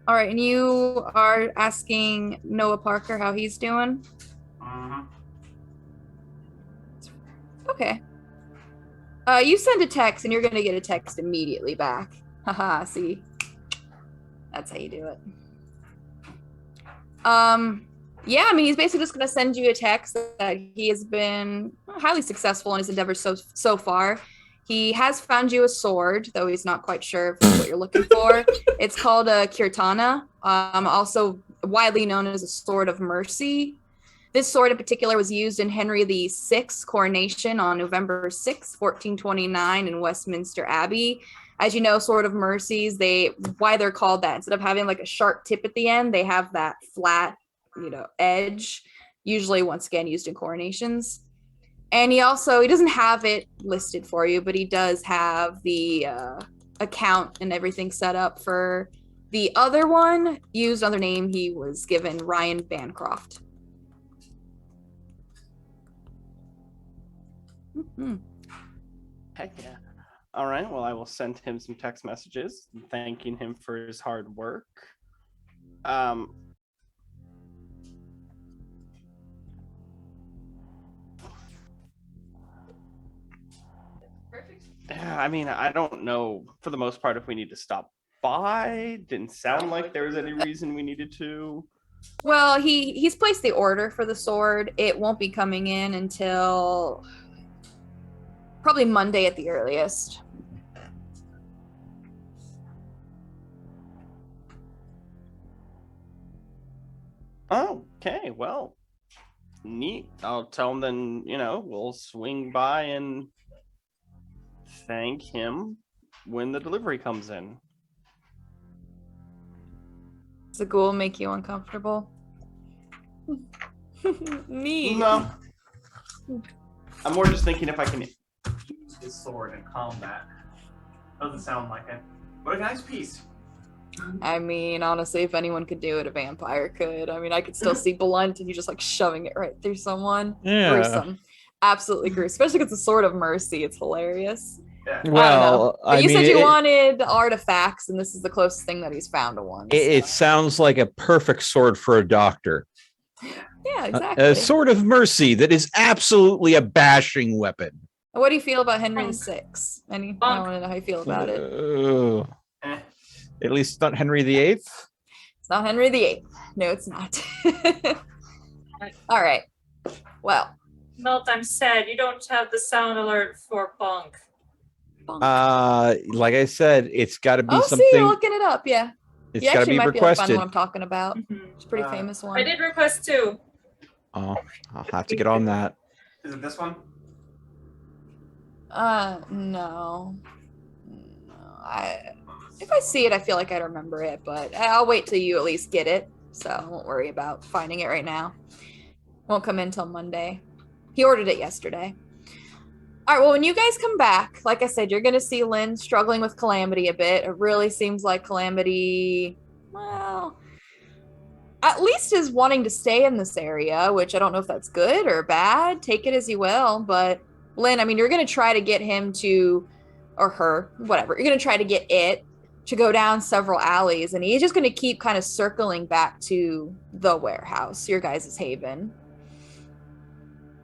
All right, and you are asking Noah Parker how he's doing? Mhm. Okay. You send a text, and you're gonna get a text immediately back. Haha, see? That's how you do it. Yeah, I mean, he's basically just gonna send you a text that he has been highly successful in his endeavors so far. He has found you a sword, though he's not quite sure if that's what you're looking for. It's called a kirtana, also widely known as a sword of mercy. This sword in particular was used in Henry VI's coronation on November 6, 1429 in Westminster Abbey. As you know, Sword of Mercies, why they're called that, instead of having like a sharp tip at the end, they have that flat edge, usually once again used in coronations. And he doesn't have it listed for you, but he does have the account and everything set up for the other one, used under name he was given, Ryan Bancroft. Mm-hmm. Heck yeah. All right. Well, I will send him some text messages thanking him for his hard work. Yeah, I mean, I don't know for the most part if we need to stop by. Didn't sound like there was any reason we needed to. Well, he's placed the order for the sword. It won't be coming in until probably Monday at the earliest. Oh, okay. Well, neat. I'll tell him then, we'll swing by and thank him when the delivery comes in. Does the ghoul make you uncomfortable? Me. No. I'm more just thinking if I can use his sword in combat. Doesn't sound like it. What a nice piece. I mean, honestly, if anyone could do it, a vampire could. I mean, I could still see blunt and you just like shoving it right through someone. Yeah. Gruesome. Absolutely gruesome. Especially because it's a sword of mercy. It's hilarious. Yeah. Well, But you said you wanted artifacts, and this is the closest thing that he's found to one. It sounds like a perfect sword for a doctor. Yeah, exactly. A sword of mercy that is absolutely a bashing weapon. What do you feel about Henry VI? I want to know how you feel about it. Eh. At least not Henry VIII. It's not Henry VIII. No, it's not. All right. Well. Melt, I'm sad. You don't have the sound alert for Bunk. Like I said, it's got to be something. See, you're looking it up. Yeah. It's You got to actually be might be able to find requested. what I'm talking about. Mhm. It's a pretty famous one. I did request 2. Oh, I'll have to get on that. Is it this one? No. If I see it, I feel like I remember it, but I'll wait till you at least get it. So I won't worry about finding it right now. Won't come in till Monday. He ordered it yesterday. All right, well, when you guys come back, like I said, you're going to see Lynn struggling with Calamity a bit. It really seems like Calamity, well, at least is wanting to stay in this area, which I don't know if that's good or bad. Take it as you will. But Lynn, I mean, you're going to try to get him to, or her, whatever. You're going to try to get it to go down several alleys. And he's just going to keep kind of circling back to the warehouse, your guys' haven.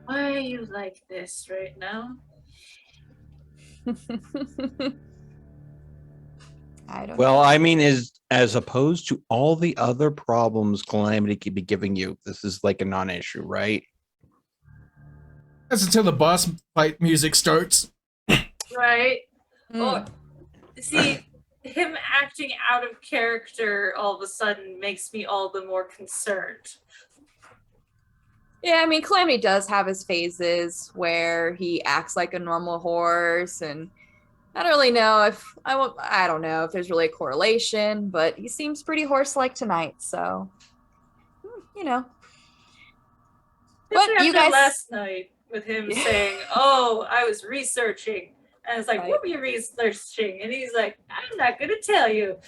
Why are you like this right now? I don't Well, know. I mean, as opposed to all the other problems Calamity could be giving you, this is like a non-issue, right? That's until the boss fight music starts. Right? Mm. See, him acting out of character all of a sudden makes me all the more concerned. Yeah, I mean, Calamity does have his phases where he acts like a normal horse, and I don't really know if I don't know if there's really a correlation, but he seems pretty horse-like tonight, so you know. But Especially you after guys, last night with him saying, "Oh, I was researching," and I was like, Right. "What were you researching?" And he's like, "I'm not gonna tell you."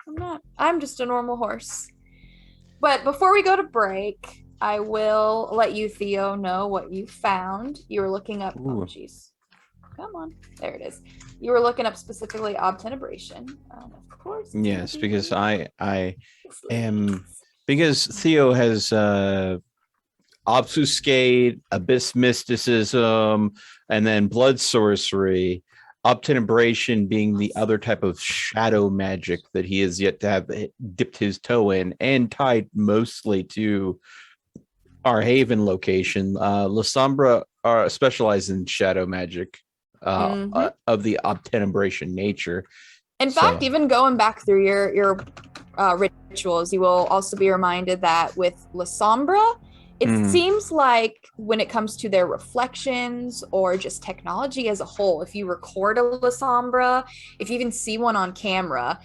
I'm not. I'm just a normal horse. But before we go to break, I will let you, Theo, know what you found. You were looking up. Ooh. Oh, jeez. Come on. There it is. You were looking up specifically obtenebration. Of course. it's Yes, gonna be because I am Slaves. because Theo has obfuscate, abyss mysticism, and then blood sorcery. Obtenebration being the other type of shadow magic that he has yet to have dipped his toe in, and tied mostly to our haven location. La Sombra are specialized in shadow magic of the obtenebration nature. In So- fact, even going back through your rituals, you will also be reminded that with La Sombra, it seems like when it comes to their reflections or just technology as a whole, if you record a La Sombra, if you even see one on camera,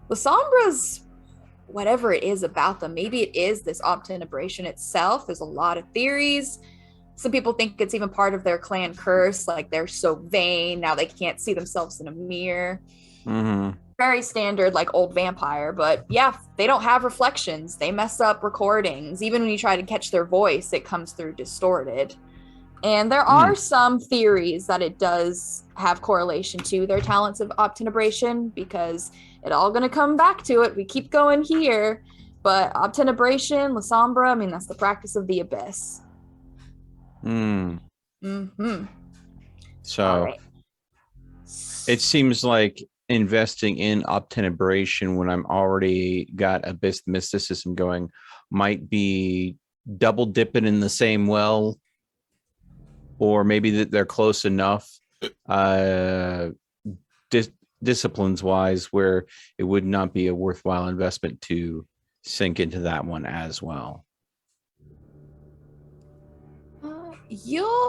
La Sombra's whatever it is about them. Maybe it is this obtenebration itself. There's a lot of theories. Some people think it's even part of their clan curse, like they're so vain now they can't see themselves in a mirror. Mm-hmm. Very standard, like old vampire. But yeah, they don't have reflections. They mess up recordings. Even when you try to catch their voice, it comes through distorted. And there are some theories that it does have correlation to their talents of obtenebration, because it all going to come back to it. We keep going here, but obtenebration, La Sombra, I mean, that's the practice of the abyss. Mm-hmm. So All right. it seems like investing in obtenebration when I'm already got abyss mysticism going might be double dipping in the same well, or maybe that they're close enough disciplines wise where it would not be a worthwhile investment to sink into that one as well.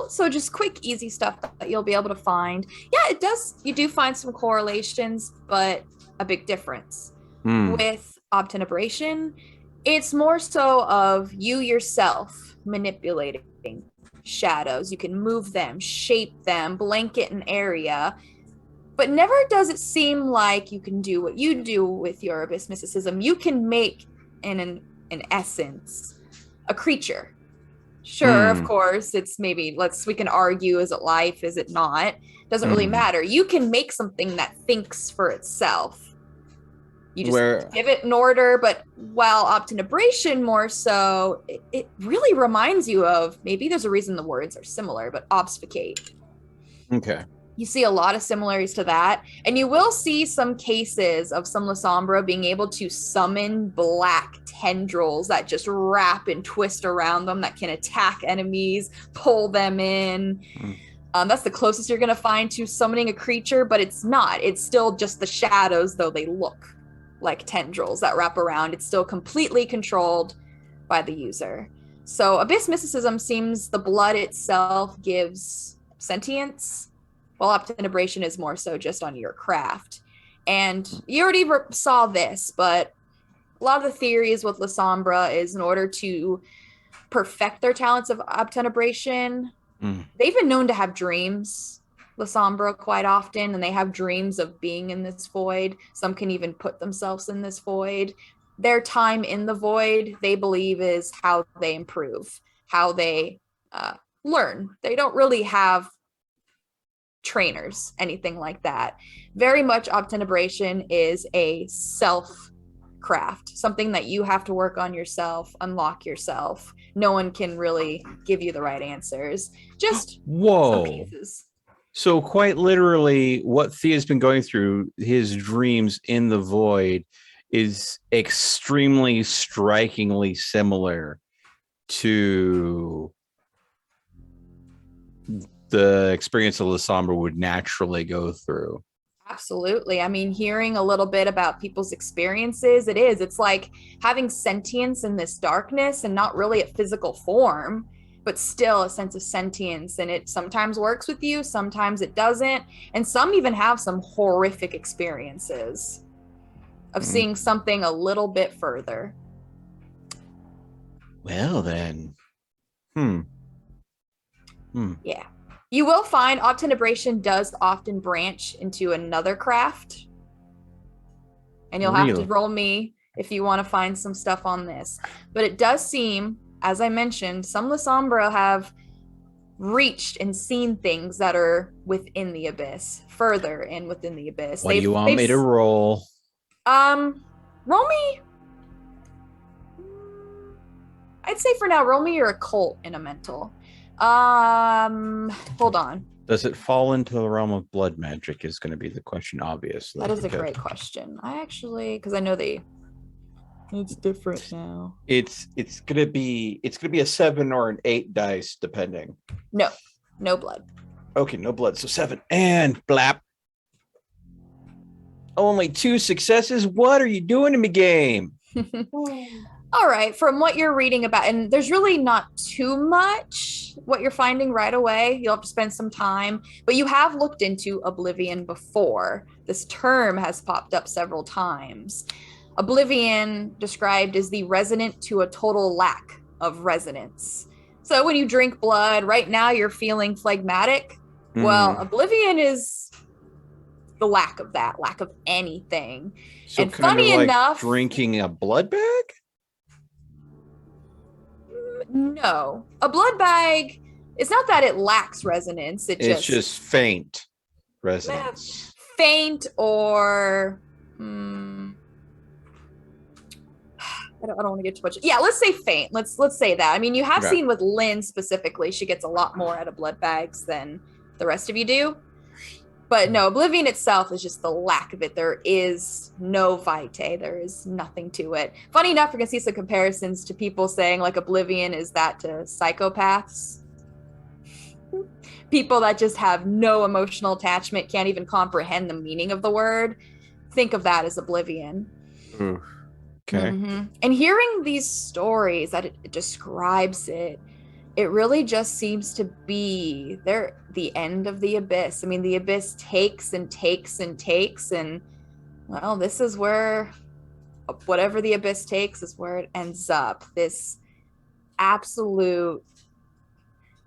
So just quick, easy stuff that you'll be able to find. Yeah, it does. You do find some correlations, but a big difference with obtenebration. It's more so of you yourself manipulating shadows. You can move them, shape them, blanket an area, but never does it seem like you can do what you do with your abyss mysticism. You can make in essence a creature. Sure, of course, it's maybe we can argue, is it life, is it not? Doesn't really matter. You can make something that thinks for itself. You just give it an order, but while obtenebration more so, it really reminds you of, maybe there's a reason the words are similar, but obfuscate. Okay. You see a lot of similarities to that. And you will see some cases of some La Sombra being able to summon black tendrils that just wrap and twist around them that can attack enemies, pull them in. That's the closest you're going to find to summoning a creature, but it's not. It's still just the shadows, though they look like tendrils that wrap around. It's still completely controlled by the user. So abyss mysticism seems the blood itself gives sentience, while obtenebration is more so just on your craft. And you already saw this, but a lot of the theories with La Sombra is in order to perfect their talents of obtenebration, they've been known to have dreams, La Sombra, quite often, and they have dreams of being in this void. Some can even put themselves in this void. Their time in the void, they believe, is how they improve, how they learn. They don't really have trainers, anything like that. Very much obtenebration is a self craft, something that you have to work on yourself, unlock yourself. No one can really give you the right answers. Just some pieces. So quite literally what Thea's been going through, his dreams in the void, is extremely strikingly similar to the experience of La Sombra would naturally go through. Absolutely. I mean, hearing a little bit about people's experiences, it's like having sentience in this darkness, and not really a physical form, but still a sense of sentience. And it sometimes works with you, sometimes it doesn't. And some even have some horrific experiences of seeing something a little bit further. Well, then. Yeah. You will find obtenebration does often branch into another craft. And you'll have to roll me if you want to find some stuff on this. But it does seem, as I mentioned, some La Sombra have reached and seen things that are within the abyss, further in within the abyss. What do you want me to roll? Roll me. I'd say for now, roll me your occult in a mental. Hold on. Does it fall into the realm of blood magic is going to be the question, obviously. That is a great question. I actually, because I know it's different now. It's gonna be a 7 or an 8 dice, depending. No blood. Okay, no blood. So 7 and blap. Only 2 successes. What are you doing to me, game? All right, from what you're reading about, and there's really not too much what you're finding right away. You'll have to spend some time, but you have looked into oblivion before. This term has popped up several times. Oblivion described as the resonant to a total lack of resonance. So when you drink blood, right now you're feeling phlegmatic. Well, Oblivion is the lack of that, lack of anything. So And kind of funny like enough, drinking a blood bag? no, a blood bag. It's not that it lacks resonance. It's just faint resonance. faint or I don't want to get too much. Yeah, let's say faint. Let's say that. I mean, you have Okay. seen with Lynn specifically, she gets a lot more out of blood bags than the rest of you do. But no, Oblivion itself is just the lack of it. There is no vitae. There is nothing to it. Funny enough, we can see some comparisons to people saying like Oblivion is that to psychopaths. People that just have no emotional attachment, can't even comprehend the meaning of the word. Think of that as Oblivion. Ooh, okay. And hearing these stories that it describes it really just seems to be the end of the abyss. I mean, the abyss takes and takes and takes, and well, this is where whatever the abyss takes is where it ends up. This absolute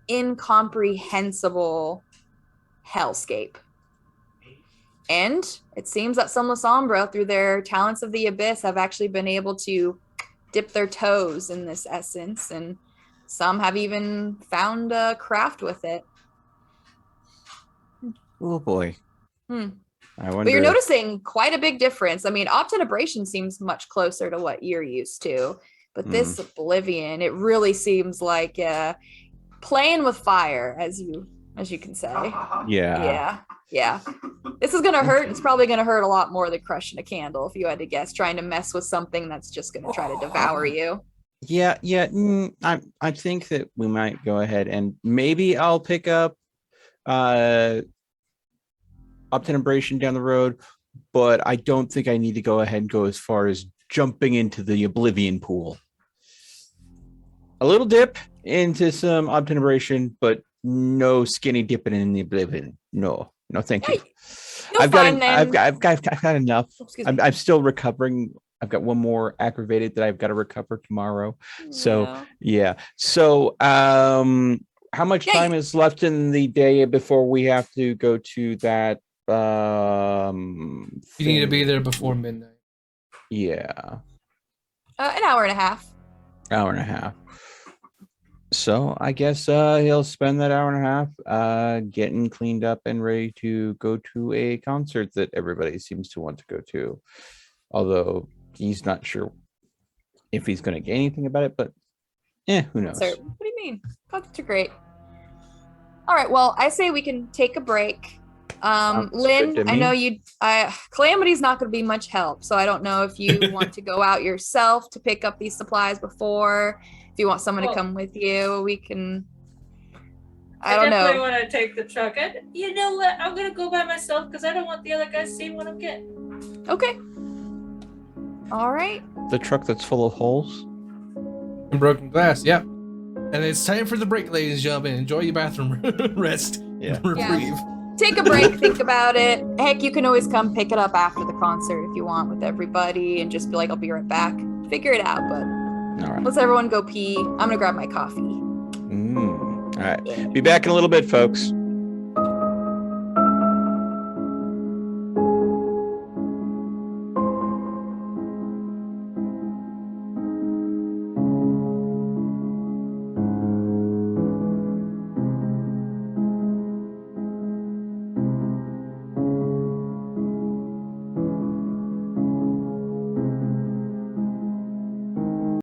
incomprehensible hellscape. And it seems that some Lasombra, through their talents of the abyss, have actually been able to dip their toes in this essence, and some have even found a craft with it. Oh boy. I wonder. But you're noticing quite a big difference. I mean, Obtenebration seems much closer to what you're used to, but this Oblivion, it really seems like playing with fire, as you can say. Yeah. Yeah. This is gonna hurt. It's probably gonna hurt a lot more than crushing a candle, if you had to guess, trying to mess with something that's just gonna try to devour you. Yeah. I think that we might go ahead and maybe I'll pick up Obtenebration down the road, but I don't think I need to go ahead and go as far as jumping into the Oblivion pool. A little dip into some Obtenebration, but no skinny dipping in the Oblivion. No, thank you. I've got enough. I'm still recovering. I've got one more aggravated that I've got to recover tomorrow. So yeah. So how much time is left in the day before we have to go to that? You need to be there before midnight. Yeah. An hour and a half. Hour and a half. So I guess he'll spend that hour and a half getting cleaned up and ready to go to a concert that everybody seems to want to go to. Although he's not sure if he's going to get anything about it, but who knows? What do you mean? Concerts are great. All right, well, I say we can take a break. Lynn, I know Calamity's not going to be much help, so I don't know if you want to go out yourself to pick up these supplies before. If you want someone to come with you, we can. I don't know. definitely want to take the truck. You know what? I'm going to go by myself because I don't want the other guys seeing what I'm getting. Okay. All right. The truck that's full of holes and broken glass. Yep. And it's time for the break, ladies and gentlemen. Enjoy your bathroom rest. Yeah. Reprieve. Take a break, think about it. Heck, you can always come pick it up after the concert if you want with everybody and just be like, I'll be right back. Figure it out, but all right. Let's everyone go pee. I'm gonna grab my coffee. All right. Be back in a little bit, folks.